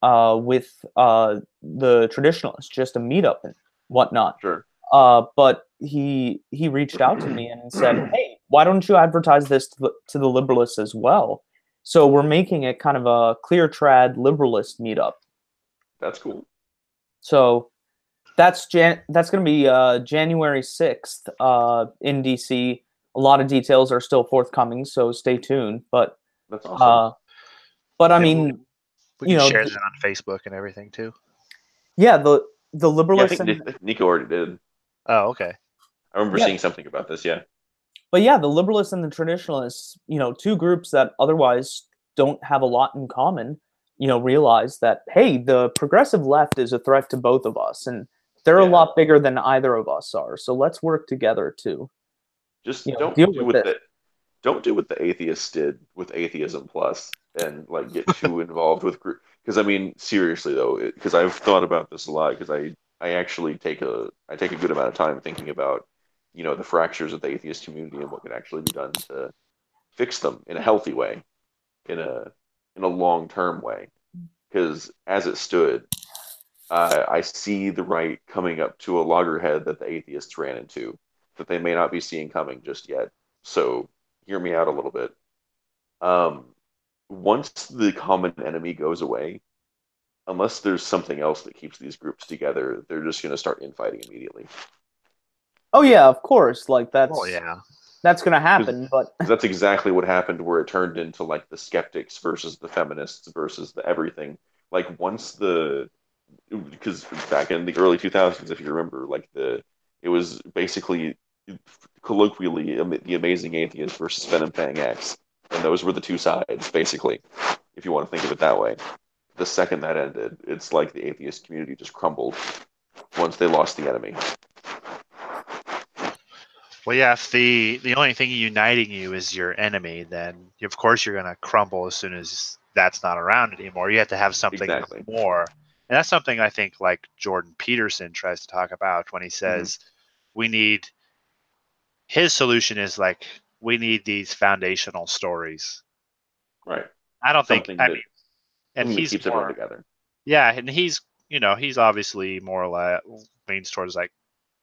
with the traditionalists, just a meetup and whatnot. Sure. But he reached out to me and said, "Hey, why don't you advertise this to the Liberalists as well?" So we're making it kind of a clear trad Liberalist meetup. That's cool. So that's going to be January 6th in DC. A lot of details are still forthcoming, so stay tuned. But that's awesome. But I mean, we can share that on Facebook and everything too. Yeah, the Liberalists. Yeah, I think Nico already did. Oh, okay. I remember seeing something about this. Yeah. But yeah, the Liberalists and the Traditionalists, two groups that otherwise don't have a lot in common, realize that, hey, the progressive left is a threat to both of us, and they're a lot bigger than either of us are. So let's work together to just don't do what the atheists did with Atheism Plus and like get too involved with group. Because I mean, seriously though, because I've thought about this a lot. Because I actually take a good amount of time thinking about the fractures of the atheist community and what could actually be done to fix them in a healthy way, in a long-term way. Because as it stood, I see the right coming up to a loggerhead that the atheists ran into that they may not be seeing coming just yet. So hear me out a little bit. Once the common enemy goes away, unless there's something else that keeps these groups together, they're just going to start infighting immediately. Oh yeah, of course. Like that's going to happen. But that's exactly what happened, where it turned into like the skeptics versus the feminists versus the everything. Like because back in the early 2000s, if you remember, like it was basically colloquially the Amazing Atheist versus Fen and Fang X, and those were the two sides, basically, if you want to think of it that way. The second that ended, it's like the atheist community just crumbled once they lost the enemy. Well, yeah, if the only thing uniting you is your enemy, then of course you're going to crumble as soon as that's not around anymore. You have to have something more. And that's something I think like Jordan Peterson tries to talk about when he says his solution is like, we need these foundational stories. Right. I don't think, and he keeps everyone together. Yeah. And he's obviously more or less leans towards like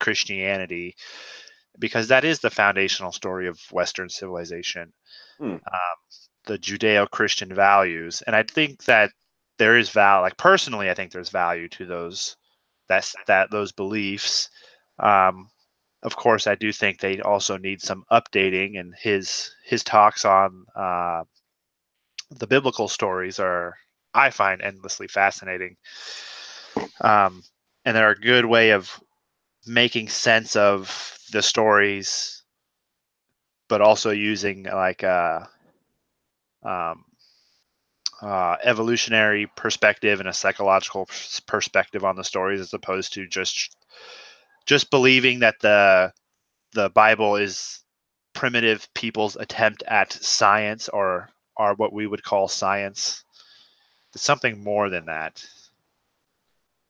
Christianity, because that is the foundational story of Western civilization. The Judeo-Christian values. And I think that there is value, like personally, I think there's value to those beliefs. Of course, I do think they also need some updating, and his talks on the biblical stories I find endlessly fascinating. And they're a good way of making sense of the stories, but also using like evolutionary perspective and a psychological perspective on the stories, as opposed to just believing that the Bible is primitive people's attempt at science, or what we would call science. It's something more than that.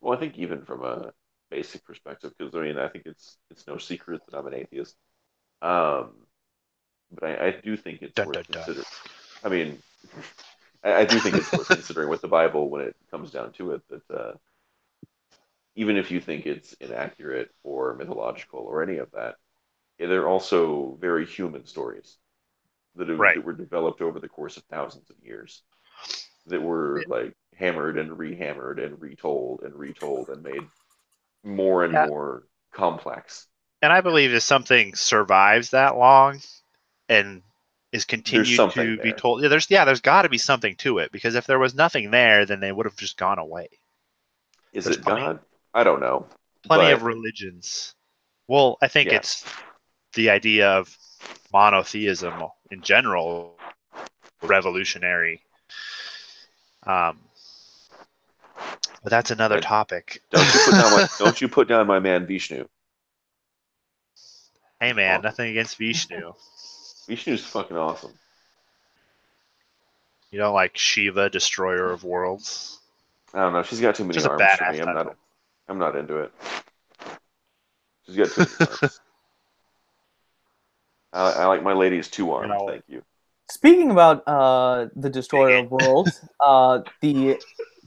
Well, I think even from a basic perspective, because I mean, I think it's no secret that I'm an atheist. But I do think it's worth considering. I mean, I do think it's worth considering with the Bible when it comes down to it, that even if you think it's inaccurate or mythological or any of that, they're also very human stories that were developed over the course of thousands of years, that were like hammered and rehammered and retold and made more and more complex. And I believe if something survives that long and is continued to be told, there's got to be something to it, because if there was nothing there, then they would have just gone away. Is it God? I don't know. Plenty of religions. Well, I think it's the idea of monotheism in general, revolutionary. But that's another topic. Don't you put down my man Vishnu. Hey man, nothing against Vishnu. Vishnu's fucking awesome. You don't like Shiva, Destroyer of Worlds? I don't know. She's got too many Just a arms for me. badass title. I'm not into it. She's got too many arms. I like my ladies two armed. Thank you. Speaking about the Destroyer of Worlds,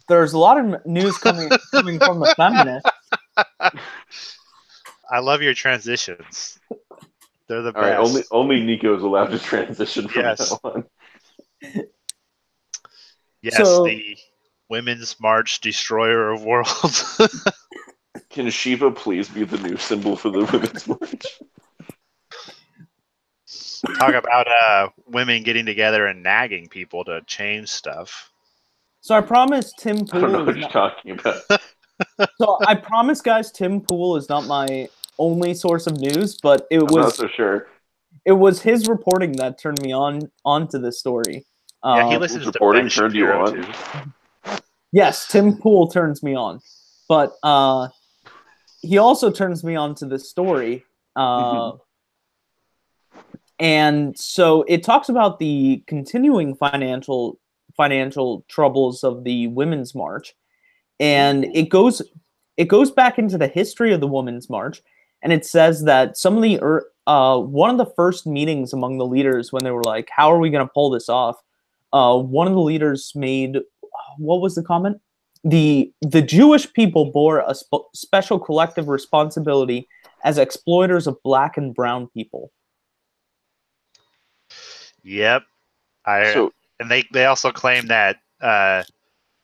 there's a lot of news coming from the feminists. I love your transitions. They're the best. All right, only Nico's allowed to transition from now on. Yes, so, the Women's March Destroyer of Worlds. Can Shiva please be the new symbol for the Women's March? Talk about women getting together and nagging people to change stuff. So I promised Tim Pool. I don't know what you're talking about. So I promise, guys, Tim Pool is not my only source of news, but I'm not so sure. It was his reporting that turned me onto this story. Yeah, he listens to reporting turned you on. Too. Yes, Tim Pool turns me on, but he also turns me on to this story. And so it talks about the continuing financial troubles of the Women's March, and it goes back into the history of the Women's March, and it says that some of the one of the first meetings among the leaders when they were like, "How are we going to pull this off?" One of the leaders made, what was the comment? The Jewish people bore a special collective responsibility as exploiters of black and brown people. Yep, and they also claim that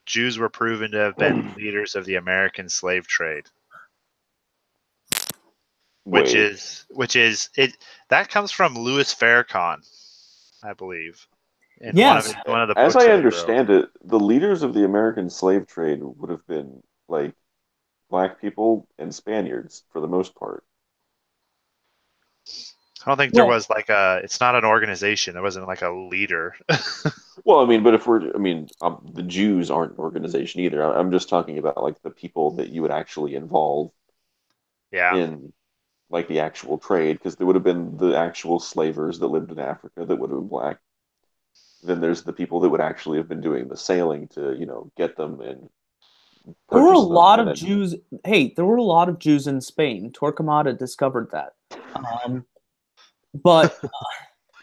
Jews were proven to have been leaders of the American slave trade, which is it. That comes from Louis Farrakhan, I believe. Yes, one of the as I understand it, the leaders of the American slave trade would have been like black people and Spaniards for the most part. I don't think there was like it's not an organization. There wasn't like a leader. Well, I mean, but the Jews aren't an organization either. I'm just talking about like the people that you would actually involve in like the actual trade, because there would have been the actual slavers that lived in Africa that would have been black. Then there's the people that would actually have been doing the sailing to, get them and there were a lot of Jews. Hey, there were a lot of Jews in Spain. Torquemada discovered that. But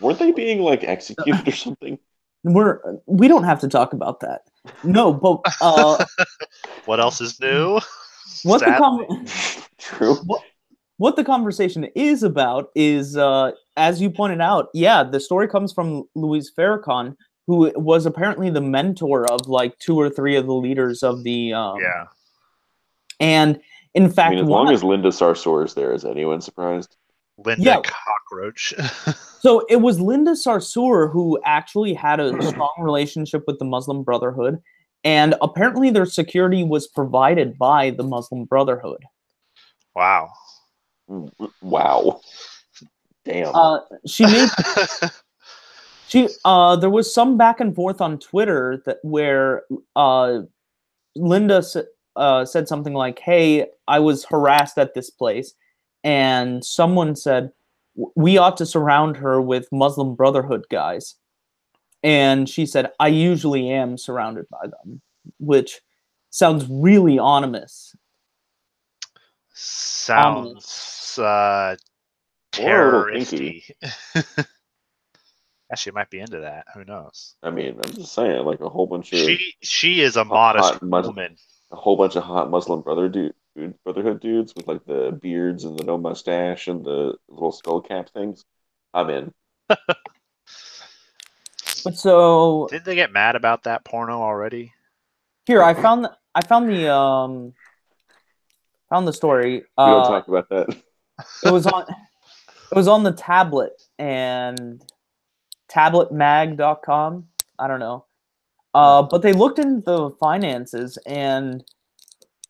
weren't they being like executed or something? We don't have to talk about that. No, but what else is new? True. What the conversation is about is, as you pointed out, the story comes from Louis Farrakhan, who was apparently the mentor of like 2 or 3 of the leaders of the And in fact, as long as Linda Sarsour is there, is anyone surprised? Linda Cockroach. So it was Linda Sarsour who actually had a strong relationship with the Muslim Brotherhood, and apparently their security was provided by the Muslim Brotherhood. Wow. Damn. There was some back and forth on Twitter where Linda said something like, "Hey, I was harassed at this place," and someone said, "We ought to surround her with Muslim Brotherhood guys," and she said, "I usually am surrounded by them," which sounds really ominous. Sounds terroristy. Actually, might be into that. Who knows? I mean, I'm just saying, like a whole bunch of she is a modest woman. A whole bunch of hot Muslim Brotherhood dudes with like the beards and the no mustache and the little skull cap things. I'm in. But so didn't they get mad about that porno already? Here, I found the story. We don't talk about that. It was on the tablet and tabletmag.com. I don't know. But they looked into the finances, and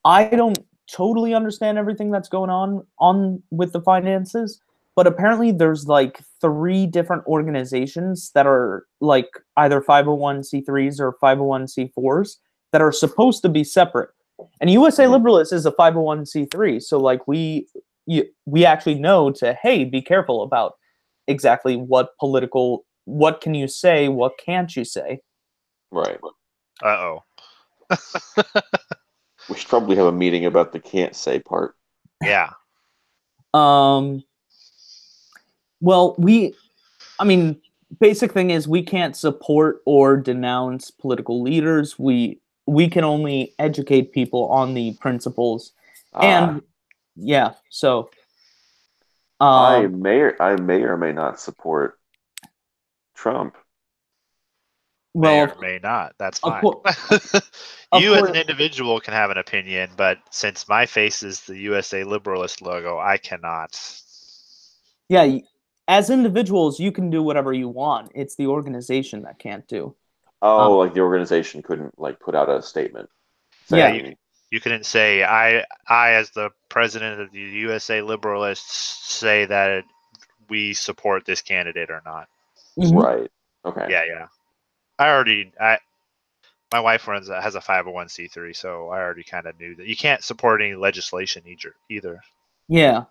I don't totally understand everything that's going on with the finances, but apparently there's like 3 different organizations that are like either 501c3s or 501c4s that are supposed to be separate. And USA Liberalists is a 501c3, so like we actually know to, hey, be careful about exactly what can you say, what can't you say. Right. Uh-oh. We should probably have a meeting about the can't say part. Yeah. Well, I mean, basic thing is we can't support or denounce political leaders. We can only educate people on the principles. And yeah, so I may or may not support Trump. May well, or may not. That's of fine. of You as course, an individual can have an opinion, but since my face is the USA Liberalist logo, I cannot. yeah, as individuals, you can do whatever you want. It's the organization that can't do. Oh, like the organization couldn't like put out a statement Yeah, saying, you couldn't say I as the president of the USA Liberalists say that we support this candidate or not. right. Okay. Yeah. My wife has a 501c3, so I already kind of knew that you can't support any legislation either. Yeah.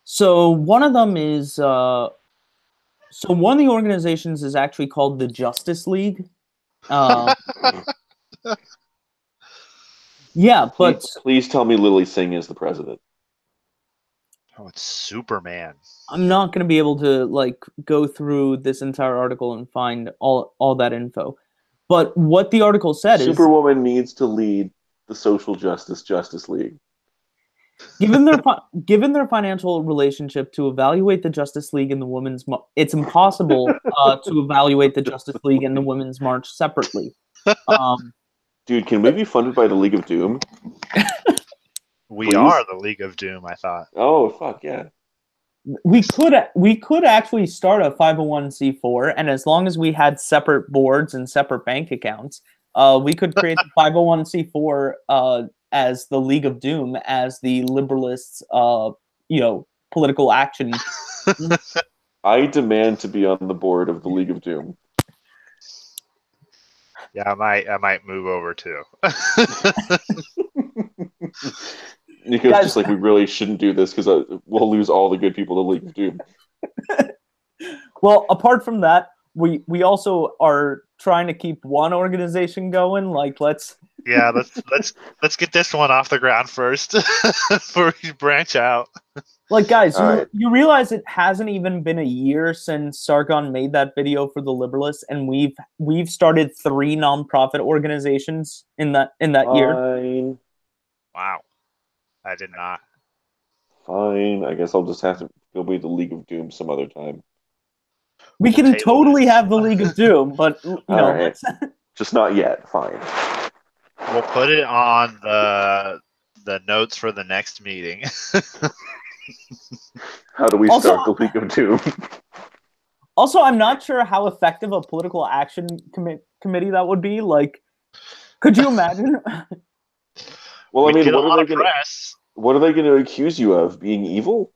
So one of them is so one of the organizations is actually called the Justice League. Yeah, but please tell me Lily Singh is the president. Oh, it's Superman. I'm not going to be able to like go through this entire article and find all that info. But what the article said is Superwoman needs to lead the social Justice League. given their financial relationship to evaluate the Justice League and the Women's it's impossible to evaluate the Justice League and the Women's March separately. Dude, can we be funded by the League of Doom? We are the League of Doom, I thought. Oh, fuck yeah. We could actually start a 501c4, and as long as we had separate boards and separate bank accounts, we could create the 501c4 as the League of Doom, as the Liberalists, political action. I demand to be on the board of the League of Doom. Yeah, I might move over too. Nico's just like, we really shouldn't do this because we'll lose all the good people to the League of Doom. Well, apart from that, we also are trying to keep one organization going. Like, let's get this one off the ground first before we branch out. Like, guys, you realize it hasn't even been a year since Sargon made that video for the Liberalists, and we've started 3 nonprofit organizations in that year. Wow, I did not. Fine, I guess I'll just have to go be the League of Doom some other time. We can totally have the League of Doom, but right. Just not yet. Fine. We'll put it on the notes for the next meeting. How do we start the League of Doom? Also, I'm not sure how effective a political action committee that would be. Like, could you imagine? Well, I mean, what are they going to accuse you of? Being evil?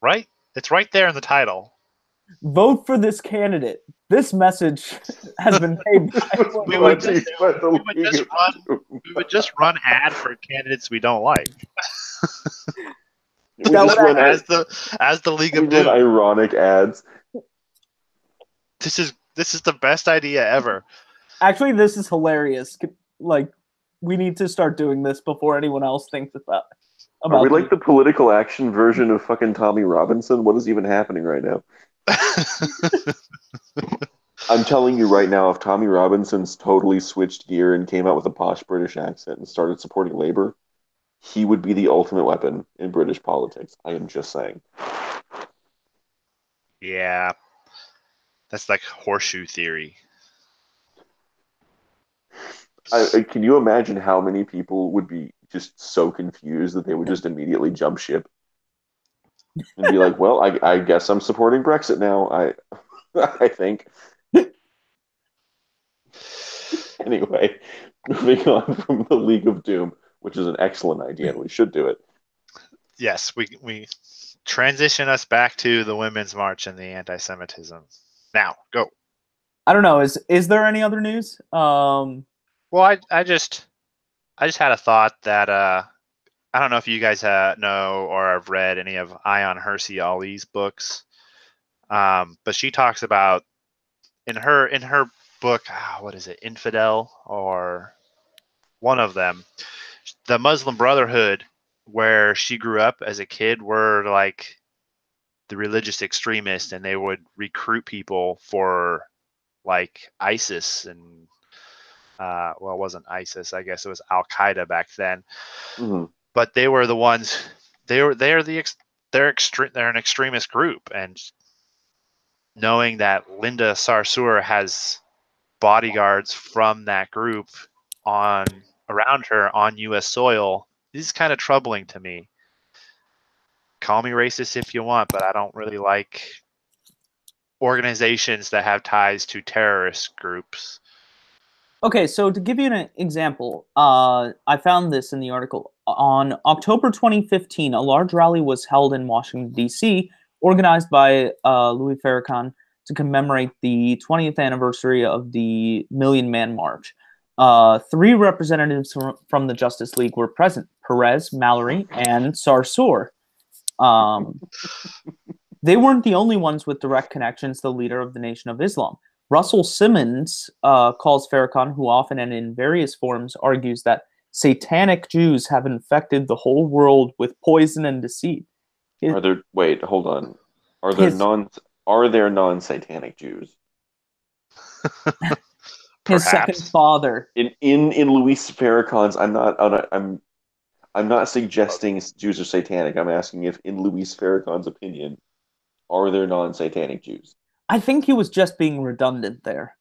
Right? It's right there in the title. Vote for this candidate. This message has been paid. We would just run ad for candidates we don't like. As the League of Doom. Ironic ads. This is the best idea ever. Actually, this is hilarious. Like, we need to start doing this before anyone else thinks about. Are we like the political action version of fucking Tommy Robinson? What is even happening right now? I'm telling you right now, if Tommy Robinson's totally switched gear and came out with a posh British accent and started supporting labor, he would be the ultimate weapon in British politics. I am just saying. Yeah. That's like horseshoe theory. Can you imagine how many people would be just so confused that they would just immediately jump ship and be like, well, I guess I'm supporting Brexit now. I think. Anyway, moving on from the League of Doom, which is an excellent idea, and we should do it. Yes, we transition us back to the Women's March and the anti-Semitism. Now, go. I don't know. Is there any other news? Well, I just had a thought that I don't know if you guys know or have read any of Ayaan Hirsi Ali's books, but she talks about in her book, what is it, Infidel, or one of them, the Muslim Brotherhood, where she grew up as a kid, were like the religious extremists, and they would recruit people for like ISIS and well, it wasn't ISIS. I guess it was Al Qaeda back then. Mm-hmm. But they were the ones. They're an extremist group, and knowing that Linda Sarsour has bodyguards from that group around her on U.S. soil, this is kind of troubling to me. Call me racist if you want, but I don't really like organizations that have ties to terrorist groups. Okay, so to give you an example, I found this in the article. On October 2015, a large rally was held in Washington, D.C., organized by Louis Farrakhan to commemorate the 20th anniversary of the Million Man March. 3 representatives from the Justice League were present: Perez, Mallory, and Sarsour. They weren't the only ones with direct connections to the leader of the Nation of Islam. Russell Simmons calls Farrakhan, who often and in various forms argues that satanic Jews have infected the whole world with poison and deceit. Wait, hold on. Are there non-satanic Jews? His second father. In Luis Farrakhan's, I'm not suggesting Jews are satanic. I'm asking if, in Luis Farrakhan's opinion, are there non-satanic Jews? I think he was just being redundant there.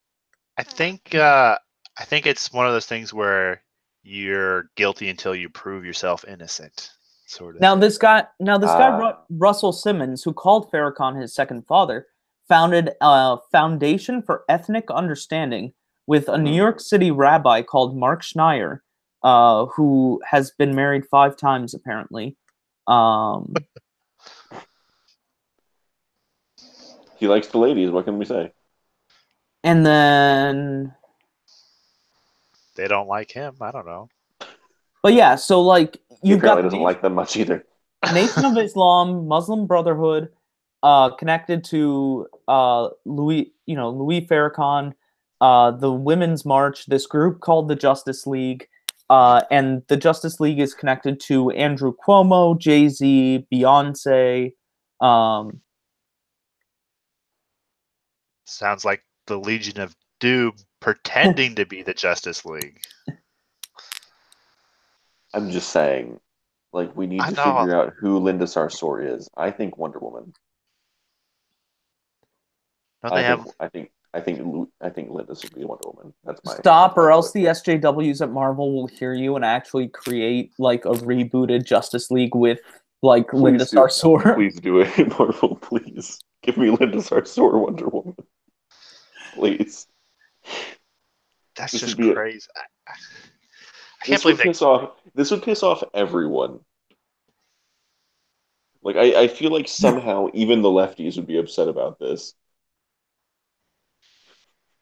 I think it's one of those things where you're guilty until you prove yourself innocent, sort of. Now this guy, Russell Simmons, who called Farrakhan his second father, founded a foundation for ethnic understanding with a New York City rabbi called Mark Schneier, who has been married 5 times apparently. He likes the ladies. What can we say? And then they don't like him. I don't know. But yeah, so like you've got doesn't like them much either. Nation of Islam, Muslim Brotherhood, connected to Louis Farrakhan, the Women's March, this group called the Justice League, and the Justice League is connected to Andrew Cuomo, Jay-Z, Beyonce. Sounds like the Legion of Doom pretending to be the Justice League. I'm just saying, like, we need to figure out who Linda Sarsour is. I think Wonder Woman. I think Linda should be Wonder Woman. That's my stop, or else the SJWs at Marvel will hear you and actually create like a rebooted Justice League with like Linda Sarsour. Please do it, Marvel. Please give me Linda Sarsour Wonder Woman. Please. That's just crazy. I can't believe this would piss off everyone. Like, I feel like somehow even the lefties would be upset about this.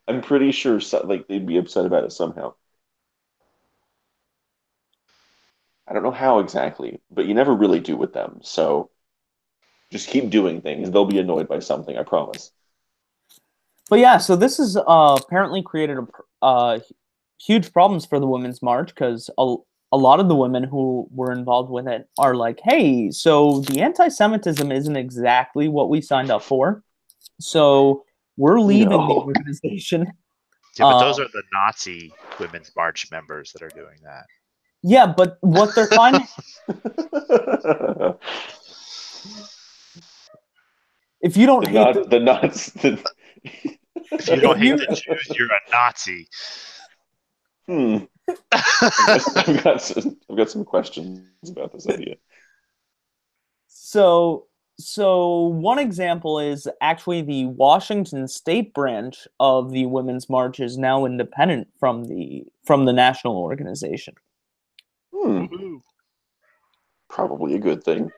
I'm pretty sure like they'd be upset about it somehow. I don't know how exactly, but you never really do with them. So just keep doing things. They'll be annoyed by something, I promise. But yeah, so this has apparently created huge problems for the Women's March, because a lot of the women who were involved with it are like, hey, so the anti-Semitism isn't exactly what we signed up for. So we're leaving the organization. Yeah, but those are the Nazi Women's March members that are doing that. Yeah, but what they're finding... If you don't hate the Nazis... If you don't hate the Jews, you're a Nazi. I've got some questions about this idea. So one example is actually the Washington State branch of the Women's March is now independent from the national organization. Probably a good thing.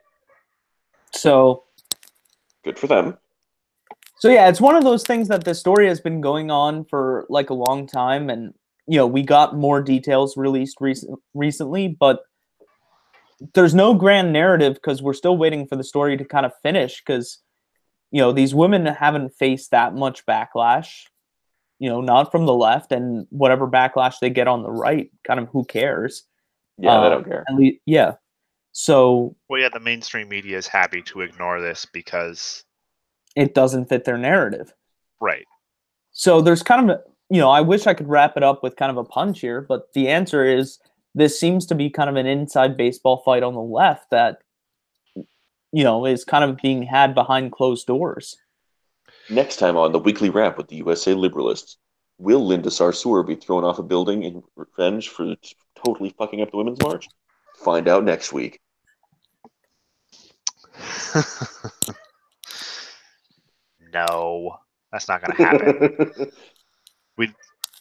So good for them. So yeah, it's one of those things that the story has been going on for like a long time, and we got more details released recently, but there's no grand narrative because we're still waiting for the story to kind of finish, because these women haven't faced that much backlash. not from the left, and whatever backlash they get on the right, kind of who cares? Yeah, they don't care. Yeah. So, well, yeah, the mainstream media is happy to ignore this because it doesn't fit their narrative. Right. So there's kind of I wish I could wrap it up with kind of a punch here, but the answer is this seems to be kind of an inside baseball fight on the left that is kind of being had behind closed doors. Next time on the Weekly Wrap with the USA Liberalists, will Linda Sarsour be thrown off a building in revenge for totally fucking up the Women's March? Find out next week. No, that's not going to happen.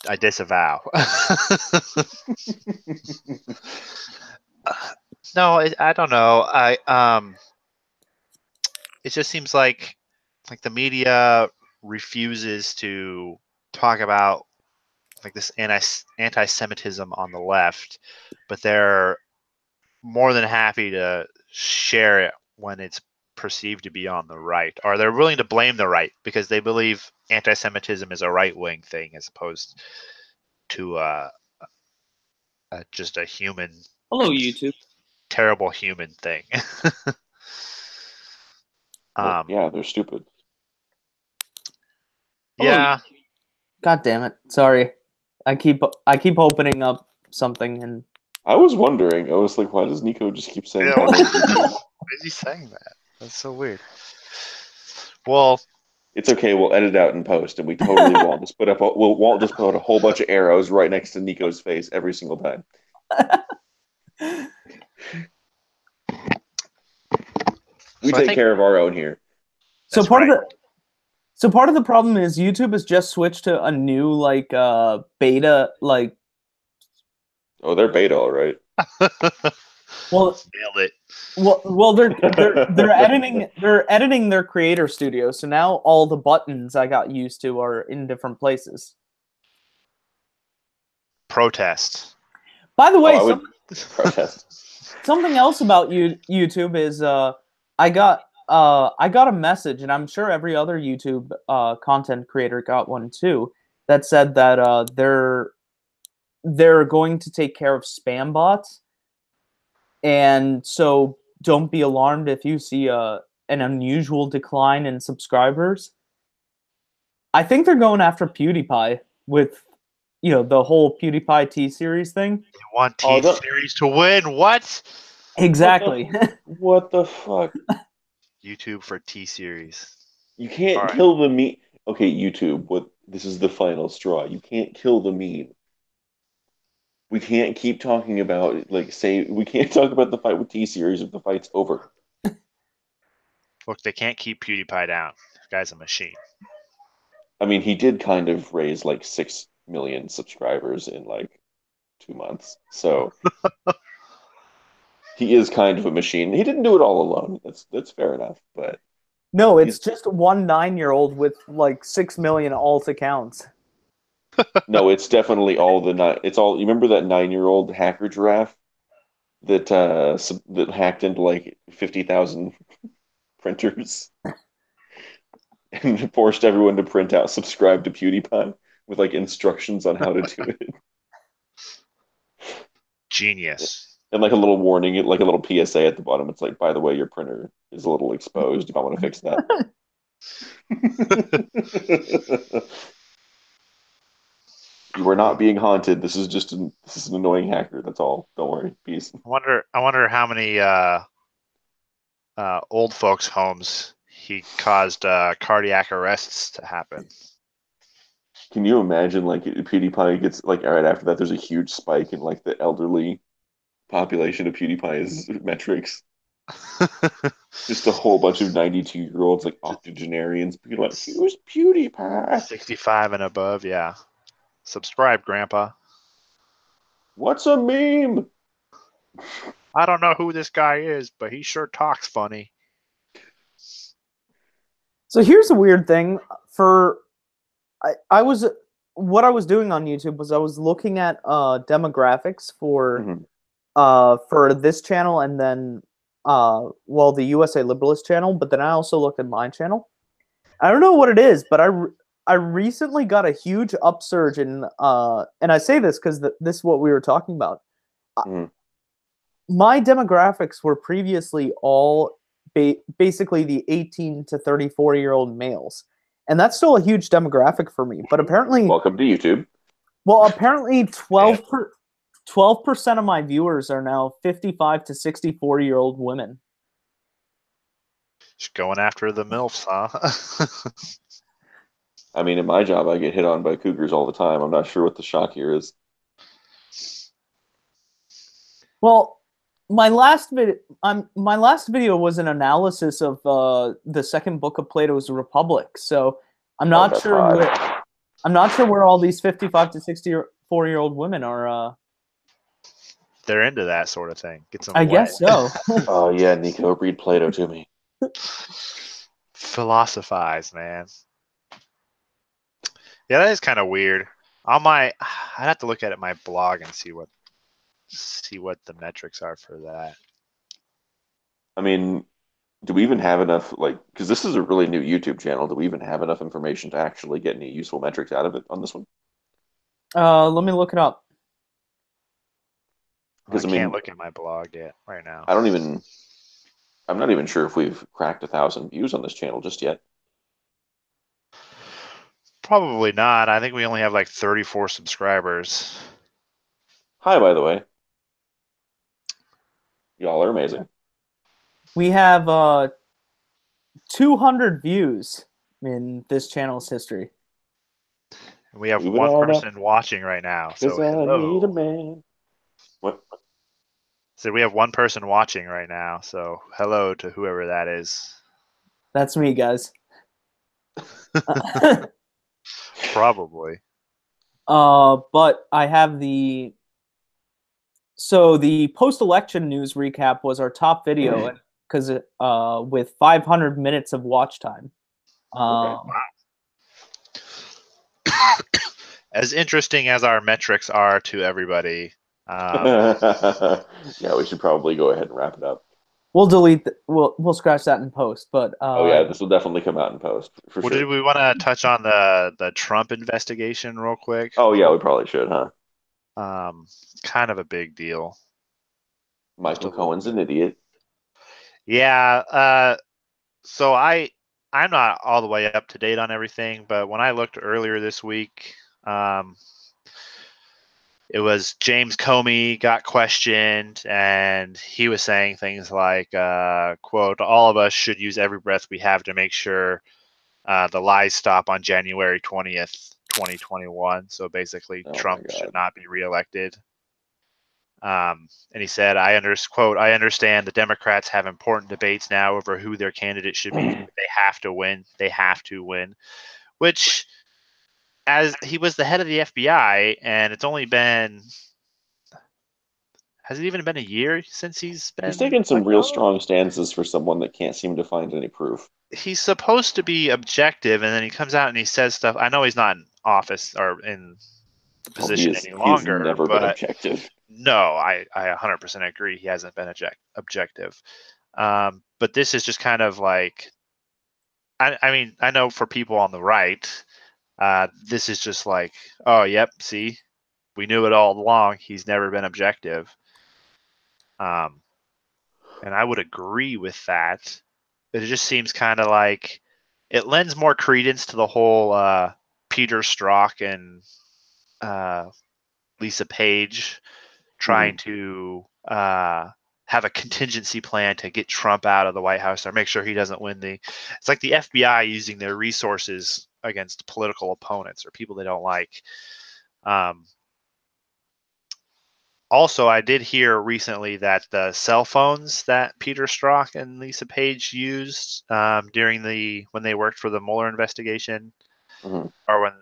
I disavow. No, I don't know. It just seems like the media refuses to talk about this anti-Semitism on the left, but they're more than happy to share it when it's perceived to be on the right, or they're willing to blame the right because they believe anti-Semitism is a right-wing thing as opposed to just a human. Hello, YouTube. Terrible human thing. Yeah, they're stupid. Yeah. God damn it! Sorry, I keep opening up something and. I was wondering. I was like, why does Nico just keep saying? Why is he saying that? That's so weird. Well, it's okay. We'll edit it out in post, and we totally won't just put up. Won't just put a whole bunch of arrows right next to Nico's face every single time. We take care of our own here. So part of the problem is YouTube has just switched to a new beta . Oh, they're beta, all right. Well, nailed it. Well, they're editing their creator studio, so now all the buttons I got used to are in different places. Protest. By the way, protest. Something else about YouTube is I got a message, and I'm sure every other YouTube content creator got one too, that said that they're going to take care of spam bots. And so don't be alarmed if you see an unusual decline in subscribers. I think they're going after PewDiePie with, the whole PewDiePie T-Series thing. You want T-Series to win? What? Exactly. What the fuck? YouTube for T-Series. You can't kill the meme. Okay, YouTube, this is the final straw. You can't kill the meme. We can't keep talking about, we can't talk about the fight with T-Series if the fight's over. Look, they can't keep PewDiePie down. This guy's a machine. I mean, he did kind of raise 6 million subscribers in 2 months. So he is kind of a machine. He didn't do it all alone. That's fair enough, but no, it's just one 9-year-old with 6 million alt accounts. No, it's definitely all it's all. You remember that 9-year-old hacker giraffe that hacked into 50,000 printers and forced everyone to print out subscribe to PewDiePie with instructions on how to do it. Genius. And a little warning, a little PSA at the bottom. It's by the way, your printer is a little exposed. You might want to fix that. You are not being haunted. This is an annoying hacker. That's all. Don't worry. Peace. I wonder how many old folks' homes he caused cardiac arrests to happen. Can you imagine PewDiePie gets right after that? There's a huge spike in the elderly population of PewDiePie's metrics. Just a whole bunch of 92-year-olds octogenarians being who's PewDiePie? 65 and above, yeah. Subscribe, Grandpa. What's a meme? I don't know who this guy is, but he sure talks funny. So here's a weird thing. What I was doing on YouTube was I was looking at demographics for this channel and then the USA Liberalist channel, but then I also looked at my channel. I don't know what it is, but I recently got a huge upsurge in, and I say this because this is what we were talking about. Mhm. My demographics were previously all basically the 18 to 34-year-old males, and that's still a huge demographic for me. But apparently, Welcome to YouTube. well, apparently 12% of my viewers are now 55 to 64-year-old women. Just going after the MILFs, huh? I mean, in my job, I get hit on by cougars all the time. I'm not sure what the shock here is. Well, my last video was an analysis of the second book of Plato's Republic. So I'm not that's sure hot. I'm not sure where all these 55 to 64-year-old women are. They're into that sort of thing. Get some I wet. guess so. Oh yeah, Nico, read Plato to me. Philosophize, man. Yeah, that is kind of weird. I'd have to look at my blog and see what the metrics are for that. I mean, do we even have enough, like, because this is a really new YouTube channel, do we even have enough information to actually get any useful metrics out of it on this one? Let me look it up. I can't look at my blog yet right now. I'm not even sure if we've cracked 1,000 views on this channel just yet. Probably not. I think we only have like 34 subscribers. Hi, by the way. Y'all are amazing. We have 200 views in this channel's history. And we have one person watching right now. So hello. I need a man. What? So we have one person watching right now. So hello to whoever that is. That's me, guys. Probably. But I have the post-election news recap was our top video because with 500 minutes of watch time. Okay. As interesting as our metrics are to everybody. Yeah, we should probably go ahead and wrap it up. We'll we'll scratch that in post, but oh yeah, this will definitely come out in post for sure. Did we want to touch on the Trump investigation real quick? Oh yeah, we probably should, huh? Kind of a big deal. Michael Cohen's an idiot. Yeah. So I'm not all the way up to date on everything, but when I looked earlier this week, it was James Comey got questioned, and he was saying things like, quote, all of us should use every breath we have to make sure the lies stop on January 20th, 2021. So basically, Trump should not be reelected. And he said, I understand the Democrats have important debates now over who their candidate should be. They have to win. They have to win. Which, as he was the head of the FBI, and it's only been, has it even been a year since he's taken some real strong stances for someone that can't seem to find any proof. He's supposed to be objective, and then he comes out and he says stuff. I know he's not in office or in the position any longer. He's never been objective. No, I 100% agree. He hasn't been objective. But this is just kind of like, I mean, I know for people on the right, this is just like, oh, yep, see, we knew it all along. He's never been objective. And I would agree with that. But it just seems kind of like it lends more credence to the whole Peter Strzok and Lisa Page trying to have a contingency plan to get Trump out of the White House or make sure he doesn't win it's like the FBI using their resources against political opponents or people they don't like. Also, I did hear recently that the cell phones that Peter Strzok and Lisa Page used during when they worked for the Mueller investigation, or when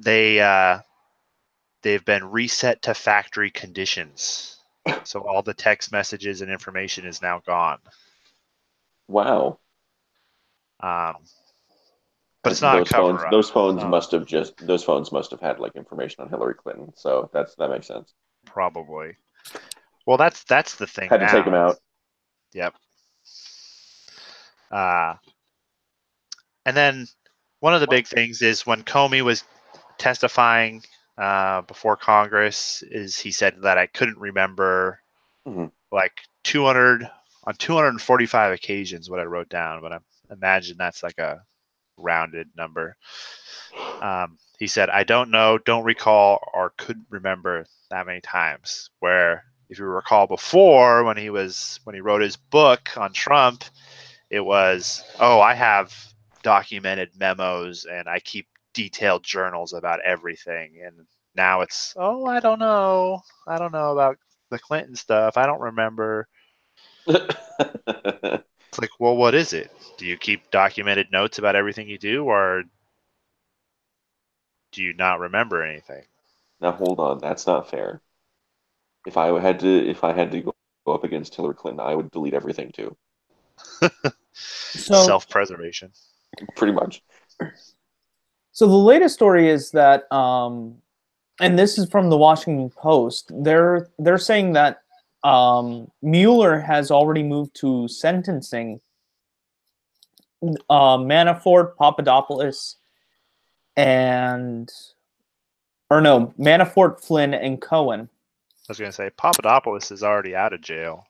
they've been reset to factory conditions. So all the text messages and information is now gone. Wow. But it's not those phones must have had like information on Hillary Clinton, so that makes sense. Probably. Well, that's the thing. Had to take him out. Yep. And then one of the big things is when Comey was testifying before Congress, is he said that I couldn't remember like 245 occasions what I wrote down, but I imagine that's like a rounded number. He said, I don't know, don't recall, or couldn't remember that many times. Where if you recall before, when he wrote his book on Trump, it was, I have documented memos and I keep detailed journals about everything. And now it's, I don't know about the Clinton stuff. I don't remember. It's like, well, what is it? Do you keep documented notes about everything you do, or do you not remember anything? Now hold on, that's not fair. If I had to go up against Hillary Clinton, I would delete everything too. Self-preservation. Pretty much. So the latest story is that, and this is from the Washington Post, they're saying that Mueller has already moved to sentencing Manafort, Papadopoulos, Manafort, Flynn, and Cohen. I was going to say, Papadopoulos is already out of jail.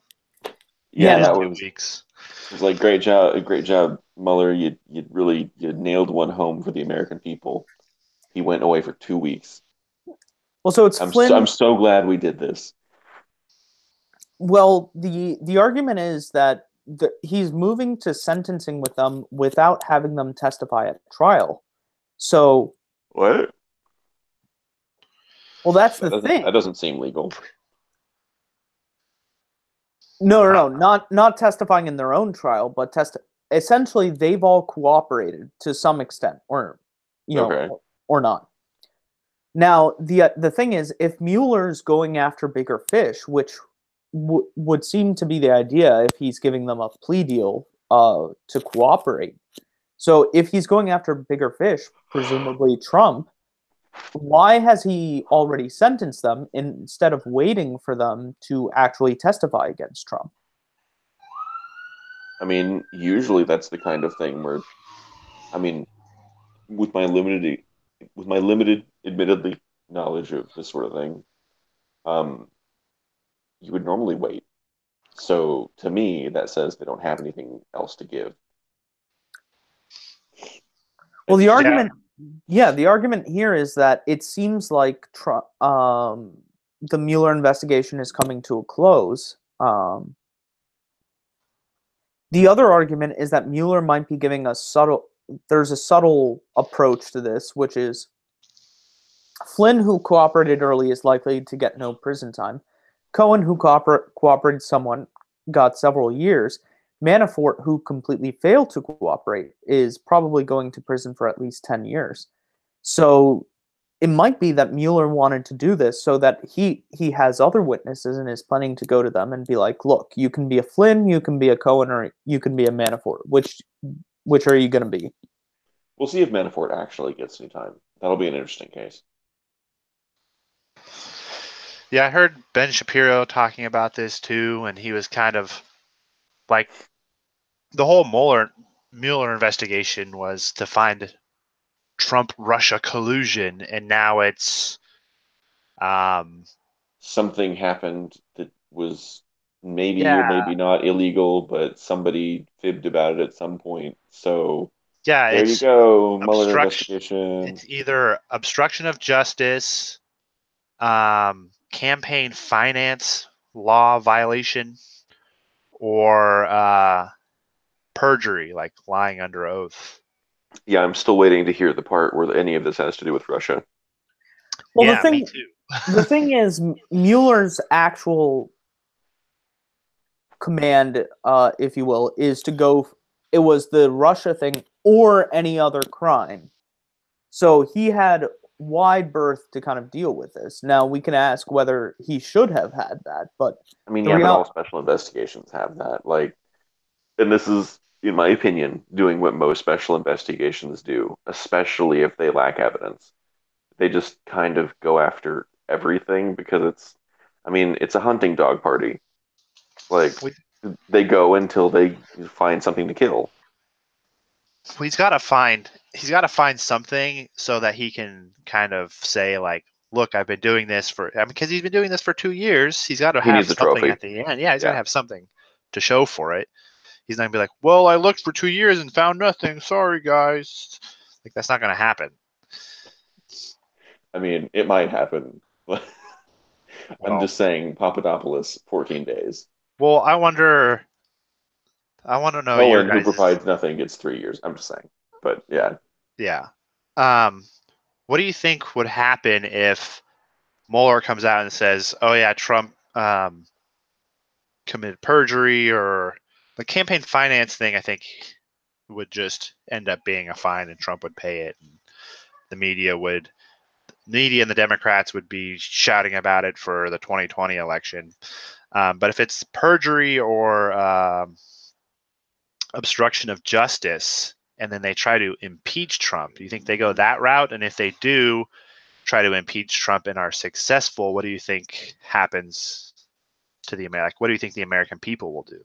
Yeah, that was 2 weeks. It was like, great job, Mueller. You nailed one home for the American people. He went away for 2 weeks. Well, so it's Flynn. I'm so glad we did this. Well, the argument is that he's moving to sentencing with them without having them testify at trial. So what? Well, that's the thing. That doesn't seem legal. No, not testifying in their own trial, but essentially they've all cooperated to some extent, or or not. Now, the thing is, if Mueller's going after bigger fish, which would seem to be the idea if he's giving them a plea deal to cooperate. So if he's going after bigger fish, presumably Trump, why has he already sentenced them instead of waiting for them to actually testify against Trump? I mean, usually that's the kind of thing where, I mean, with my limited, admittedly, knowledge of this sort of thing, you would normally wait. So to me, that says they don't have anything else to give. Well, the argument here is that it seems like Trump, the Mueller investigation is coming to a close. The other argument is that Mueller might be giving there's a subtle approach to this, which is Flynn, who cooperated early, is likely to get no prison time. Cohen, who cooperated somewhat, got several years. Manafort, who completely failed to cooperate, is probably going to prison for at least 10 years. So it might be that Mueller wanted to do this so that he has other witnesses and is planning to go to them and be like, look, you can be a Flynn, you can be a Cohen, or you can be a Manafort. Which are you going to be? We'll see if Manafort actually gets any time. That'll be an interesting case. Yeah, I heard Ben Shapiro talking about this too, and he was kind of like, the whole Mueller investigation was to find Trump-Russia collusion, and now it's something happened that was maybe or maybe not illegal, but somebody fibbed about it at some point. So there you go, Mueller investigation. It's either obstruction of justice, campaign finance law violation, or perjury, like lying under oath. Yeah, I'm still waiting to hear the part where any of this has to do with Russia. Well, me too. The thing is, Mueller's actual command, if you will, is to go. It was the Russia thing or any other crime. So he had wide berth to kind of deal with this. Now we can ask whether he should have had that, but I mean, but all special investigations have that. Like, and this is, in my opinion, doing what most special investigations do, especially if they lack evidence. They just kind of go after everything because it's a hunting dog party. Like, they go until they find something to kill. He's got to find he's got to find something so that he can kind of say like, look, I've been doing this because he's been doing this for 2 years. He's got to He have needs a something trophy. at the end. Yeah, he's got Yeah. to have something to show for it. He's not gonna be like, well, I looked for 2 years and found nothing. Sorry, guys. Like, that's not going to happen. I mean, it might happen. I'm Well, just saying, Papadopoulos, 14 days. well, I want to know your Cohen, who guys'. provides nothing, gets 3 years. I'm just saying. But yeah, Yeah. What do you think would happen if Mueller comes out and says, "Oh yeah, Trump committed perjury," or the campaign finance thing? I think would just end up being a fine, and Trump would pay it, and the media and the Democrats would be shouting about it for the 2020 election. But if it's perjury or obstruction of justice, and then they try to impeach Trump, do you think they go that route? And if they do try to impeach Trump and are successful, what do you think happens to the American? What do you think the American people will do?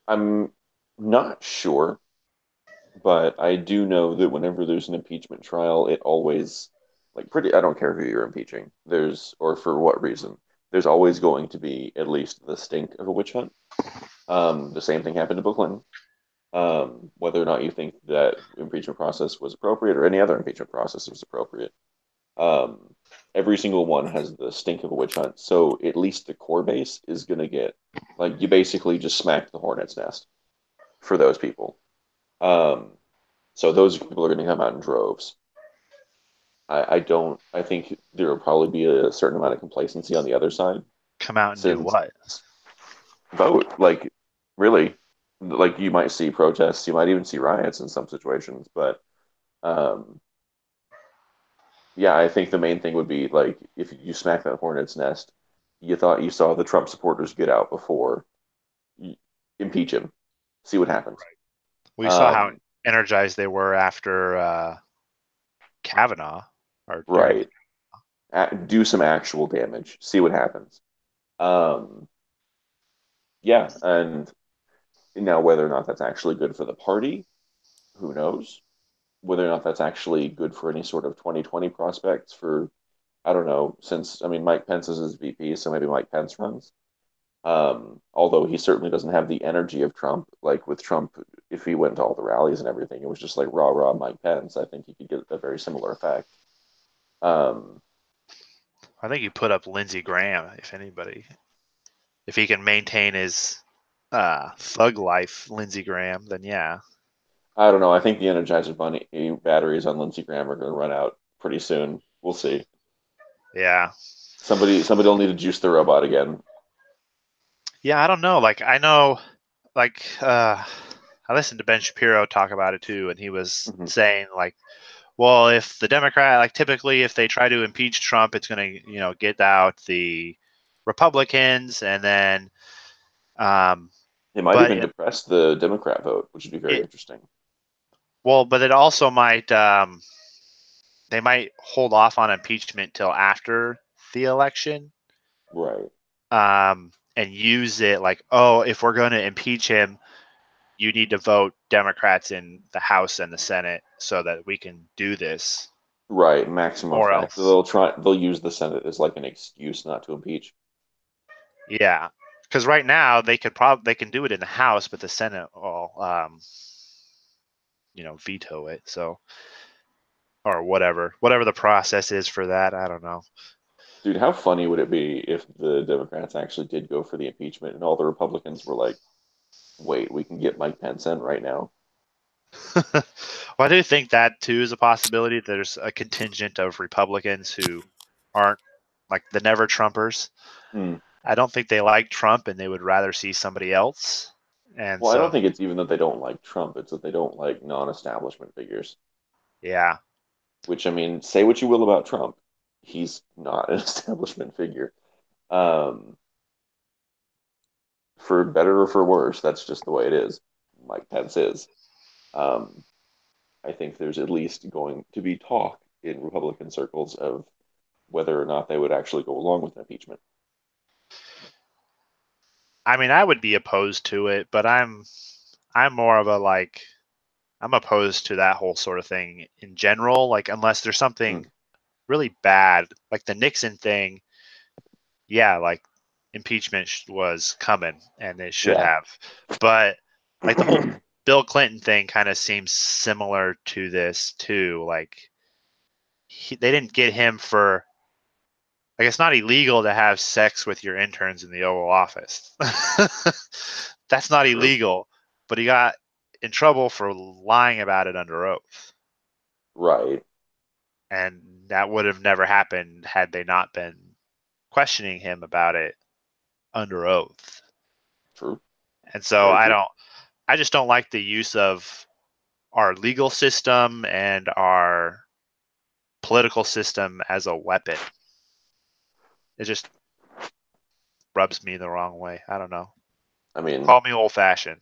I'm not sure, but I do know that whenever there's an impeachment trial, it always, like, I don't care who you're impeaching, or for what reason, there's always going to be at least the stink of a witch hunt. The same thing happened to Bill Clinton. Whether or not you think that impeachment process was appropriate or any other impeachment process was appropriate, um, every single one has the stink of a witch hunt. So at least the core base is going to get, like, you basically just smacked the hornet's nest for those people. Um, so those people are going to come out in droves. I think there will probably be a certain amount of complacency on the other side Come out and do since what? vote, like, really, like, you might see protests, you might even see riots in some situations, but um, yeah, I think the main thing would be, like, if you smack that hornet's nest, you thought you saw the Trump supporters get out before, impeach him, see what happens. We saw how Um, energized they were after Kavanaugh or during. right. Do some actual damage, see what happens. Um, yeah, and now whether or not that's actually good for the party, who knows? Whether or not that's actually good for any sort of 2020 prospects for, I don't know, since, I mean, Mike Pence is his VP, so maybe Mike Pence runs. Although he certainly doesn't have the energy of Trump. Like, with Trump, if he went to all the rallies and everything, it was just like rah rah Mike Pence. I think he could get a very similar effect. Um, I think you put up Lindsey Graham, if anybody, if he can maintain his thug life, Lindsey Graham, then yeah. I don't know. I think the Energizer Bunny batteries on Lindsey Graham are going to run out pretty soon. We'll see. Yeah. Somebody will need to juice the robot again. Yeah, I don't know. Like, I know, like, I listened to Ben Shapiro talk about it too, and he was Mm-hmm. saying, like, well, if the Democrat, like, typically if they try to impeach Trump, it's going to, get out the Republicans, and then, It might but even depress the Democrat vote, which would be very interesting. but it also might, they might hold off on impeachment till after the election, Right. and use it like, oh, if we're going to impeach him, you need to vote Democrats in the House and the Senate so that we can do this, Right. Maximum or effect. else, They'll use the Senate as like an excuse not to impeach. yeah, because right now they can do it in the House, but the Senate will veto it. So, or whatever the process is for that, I don't know. Dude, how funny would it be if the Democrats actually did go for the impeachment and all the Republicans were like, wait, we can get Mike Pence in right now? Well, I do think that too is a possibility. There's a contingent of Republicans who aren't like the never Trumpers. Hmm. I don't think they like Trump and they would rather see somebody else. And Well, I don't so, think it's even that they don't like Trump, it's that they don't like non-establishment figures. yeah. Which, I mean, say what you will about Trump, he's not an establishment figure. Um, for better or for worse, that's just the way it is. Mike Pence is. Um, I think there's at least going to be talk in Republican circles of whether or not they would actually go along with impeachment. I mean, I would be opposed to it, but I'm more of a like I'm opposed to that whole sort of thing in general. Like, unless there's something really bad, like the Nixon thing. Yeah, like impeachment was coming, and it should have. But like the whole Bill Clinton thing kind of seems similar to this too. Like, they didn't get him for. Like, it's not illegal to have sex with your interns in the Oval Office. That's not illegal, but he got in trouble for lying about it under oath. Right. And that would have never happened had they not been questioning him about it under oath. True. And so I just don't like the use of our legal system and our political system as a weapon. It just rubs me the wrong way. I don't know. I mean, call me old fashioned.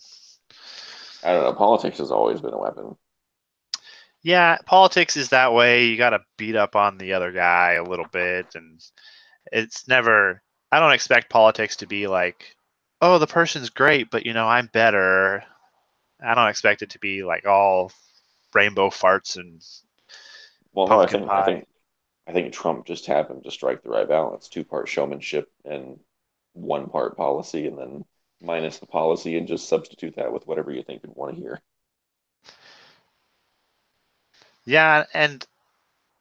I don't know. Politics has always been a weapon. Yeah, politics is that way. You got to beat up on the other guy a little bit, and it's never. I don't expect politics to be like, oh, the person's great, but I'm better. I don't expect it to be like all rainbow farts and pumpkin pie. I think Trump just happened to strike the right balance. 2-part showmanship and 1 part policy, and then minus the policy and just substitute that with whatever you think you'd want to hear. Yeah, and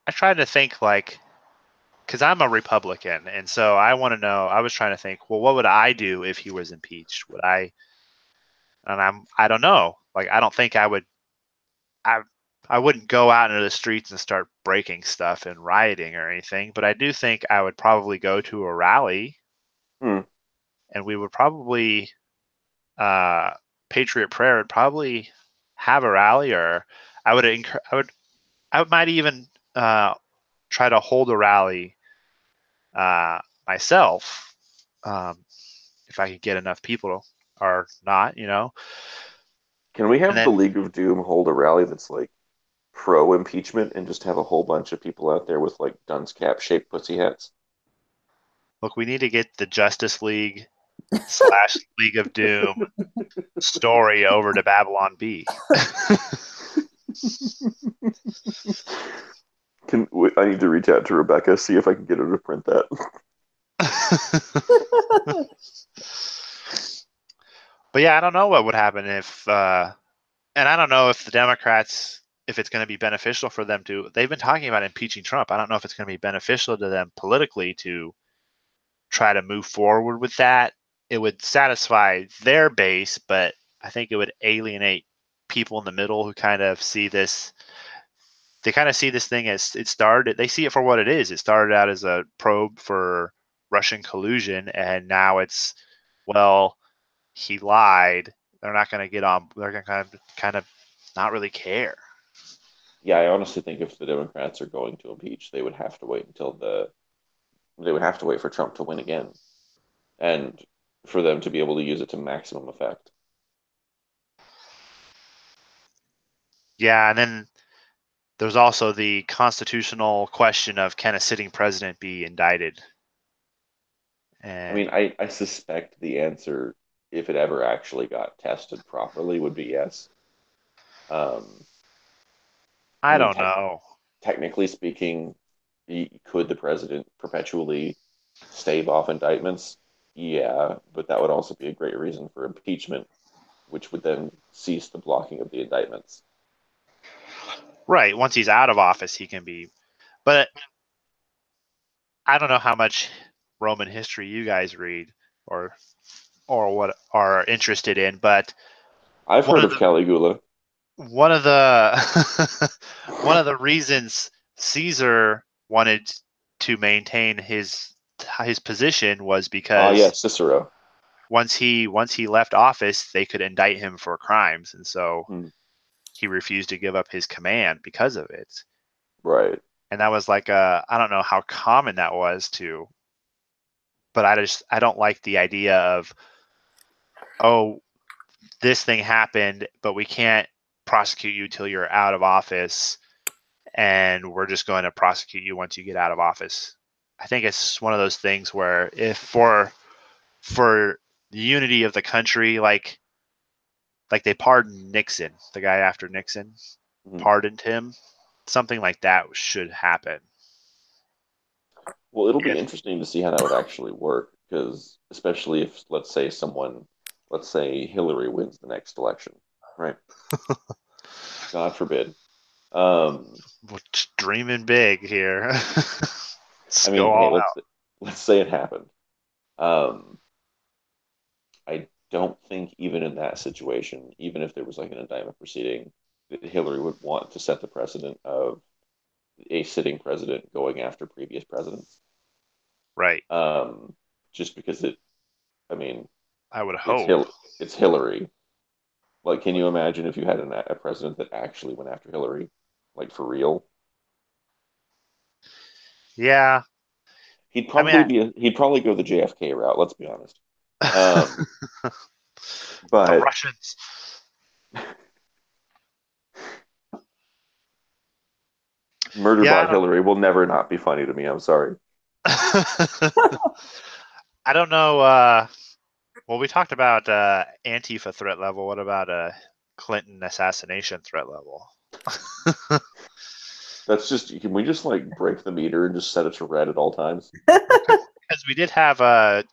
I tried to think like, because I'm a Republican, and so I want to know. I was trying to think, well, what would I do if he was impeached? Would I? And I don't know. Like, I don't think I would. I wouldn't go out into the streets and start breaking stuff and rioting or anything, but I do think I would probably go to a rally, and we would probably Patriot Prayer would probably have a rally, or I might even try to hold a rally myself, if I could get enough people or not. Can we And have the then, League of Doom hold a rally that's like pro impeachment and just have a whole bunch of people out there with like dunce cap shaped pussy hats? look, we need to get the Justice League / League of Doom story over to Babylon B. I need to reach out to Rebecca, see if I can get her to print that. But yeah, I don't know what would happen if, and I don't know if the Democrats, if it's going to be beneficial for them to. They've been talking about impeaching Trump. I don't know if it's going to be beneficial to them politically to try to move forward with that. It would satisfy their base, but I think it would alienate people in the middle who kind of see this. They kind of see this thing as it started. They see it for what it is. It started out as a probe for Russian collusion, and now it's, well, he lied. They're not going to get on. They're going to kind of not really care. Yeah, I honestly think if the Democrats are going to impeach, they would have to wait for Trump to win again, and for them to be able to use it to maximum effect. Yeah, and then there's also the constitutional question of, can a sitting president be indicted? I mean, I suspect the answer, if it ever actually got tested properly, would be yes. I don't know. Technically speaking, could the president perpetually stave off indictments? Yeah, but that would also be a great reason for impeachment, which would then cease the blocking of the indictments. Right. Once he's out of office, he can be. But I don't know how much Roman history you guys read or what are interested in, but I've heard of Caligula. One of the one of the reasons Caesar wanted to maintain his position was because Cicero. Once he left office, they could indict him for crimes, and so he refused to give up his command because of it. Right. And that was like I don't know how common that was to, but I don't like the idea of, oh, this thing happened, but we can't prosecute you till you're out of office, and we're just going to prosecute you once you get out of office. I think it's one of those things where, if for the unity of the country, like, like they pardoned Nixon, the guy after Nixon, pardoned him. Something like that should happen. Well, it'll be interesting to see how that would actually work, because especially if, let's say Hillary wins the next election, right? God forbid. We're dreaming big here. I mean, hey, let's say it happened. I don't think even in that situation, even if there was like an indictment proceeding, that Hillary would want to set the precedent of a sitting president going after previous presidents. Right. Just because I mean, I would hope. It's Hillary. Like, can you imagine if you had a president that actually went after Hillary, like for real? Yeah. He'd probably go the JFK route. Let's be honest. But the Russians. Murderbot Hillary will never not be funny to me. I'm sorry. I don't know. Well, we talked about Antifa threat level. What about Clinton assassination threat level? That's just. Can we just like break the meter and just set it to red at all times? Because we did have a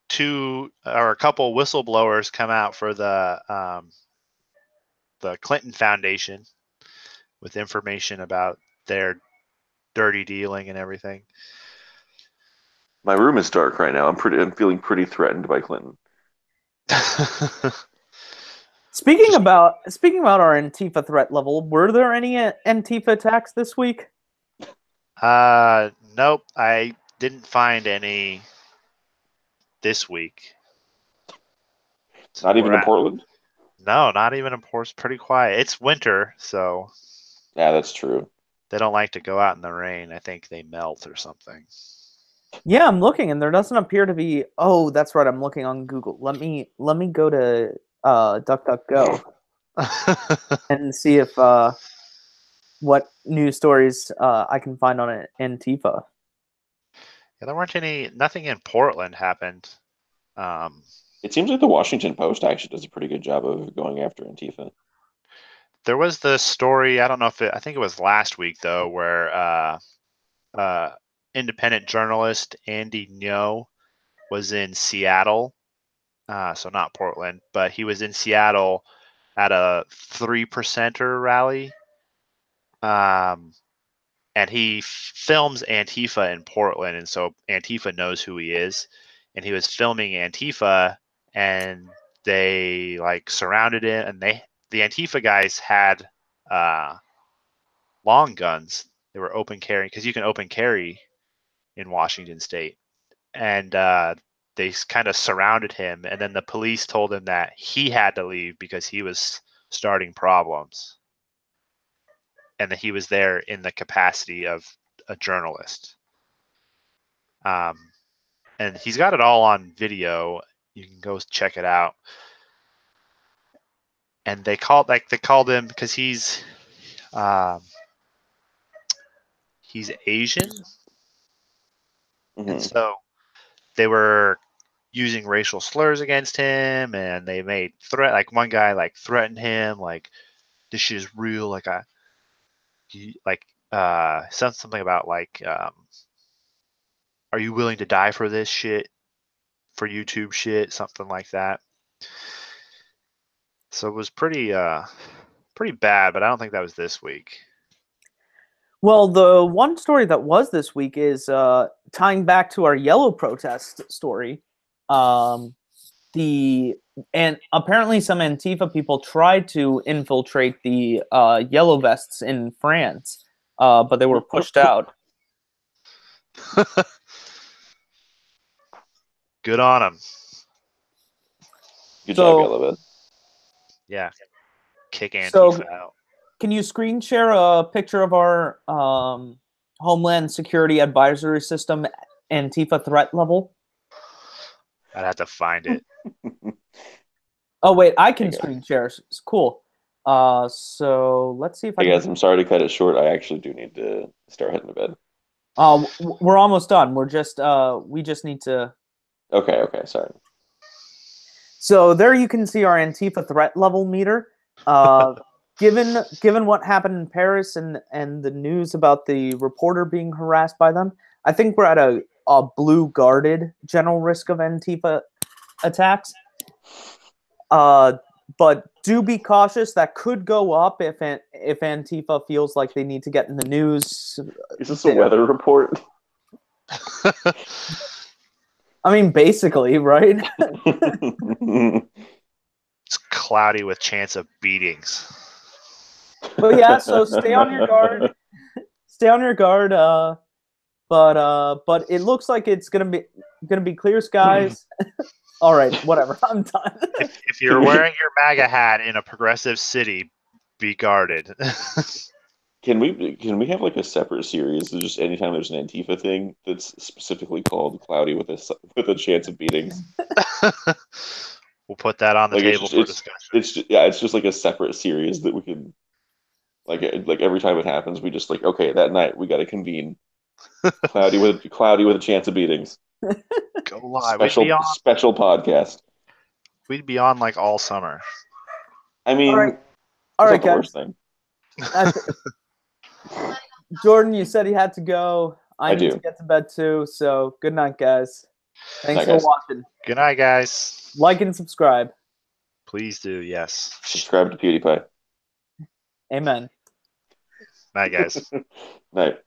couple whistleblowers come out for the Clinton Foundation with information about their dirty dealing and everything. My room is dark right now. I'm feeling pretty threatened by Clinton. Speaking about our Antifa threat level, were there any Antifa attacks this week? Nope. I didn't find any this week. Not even in Portland? No, not even in Portland. It's pretty quiet. It's winter, so. Yeah, that's true. They don't like to go out in the rain. I think they melt or something. Yeah, I'm looking, and there doesn't appear to be. Oh, that's right. I'm looking on Google. Let me go to DuckDuckGo and see if what news stories I can find on Antifa. Yeah, there weren't nothing in Portland happened. It seems like the Washington Post actually does a pretty good job of going after Antifa. There was the story, I don't know if I think it was last week though, where independent journalist Andy Ngo was in Seattle, so not Portland, but he was in Seattle at a 3%er rally. And he films Antifa in Portland, and so Antifa knows who he is. And he was filming Antifa, and they like surrounded it, and the Antifa guys had long guns. They were open carrying because you can open carry in Washington State, and they kind of surrounded him. And then the police told him that he had to leave because he was starting problems, and that he was there in the capacity of a journalist. And he's got it all on video. You can go check it out. And they called him because he's Asian, and so they were using racial slurs against him, and they made threat. Like one guy threatened him, like this shit is real. Something about are you willing to die for this shit, for YouTube shit, something like that. So it was pretty bad, but I don't think that was this week. Well, the one story that was this week is tying back to our yellow protest story. And apparently some Antifa people tried to infiltrate the yellow vests in France, but they were pushed out. Good on them. Good job, Yellow Vest. Yeah. Kick Antifa out. Can you screen share a picture of our Homeland Security Advisory System Antifa threat level? I'd have to find it. Oh, wait, I can screen share. It's cool. So let's see if I guess I'm sorry to cut it short. I actually do need to start heading to bed. We're almost done. We just need to. Okay, sorry. So there you can see our Antifa threat level meter. Given what happened in Paris and the news about the reporter being harassed by them, I think we're at a blue guarded general risk of Antifa attacks. But do be cautious. That could go up if Antifa feels like they need to get in the news. Is this a weather report? I mean, basically, right? It's cloudy with chance of beatings. But yeah, so stay on your guard. Stay on your guard. But it looks like it's gonna be clear skies. All right, whatever. I'm done. If you're wearing your MAGA hat in a progressive city, be guarded. Can we have like a separate series of just anytime there's an Antifa thing that's specifically called "Cloudy with a Chance of Beatings"? We'll put that on the table for discussion. It's just like a separate series that we can like every time it happens, we just like, okay, that night we got to convene. Cloudy with a chance of beatings. Go live. Special podcast. We'd be on like all summer. I mean, all right, guys. Jordan, you said he had to go. I need to get to bed too. So good night, guys. Thanks for watching. Good night, guys. Like and subscribe. Please do. Yes. Subscribe to PewDiePie. Amen. Night, guys. Night.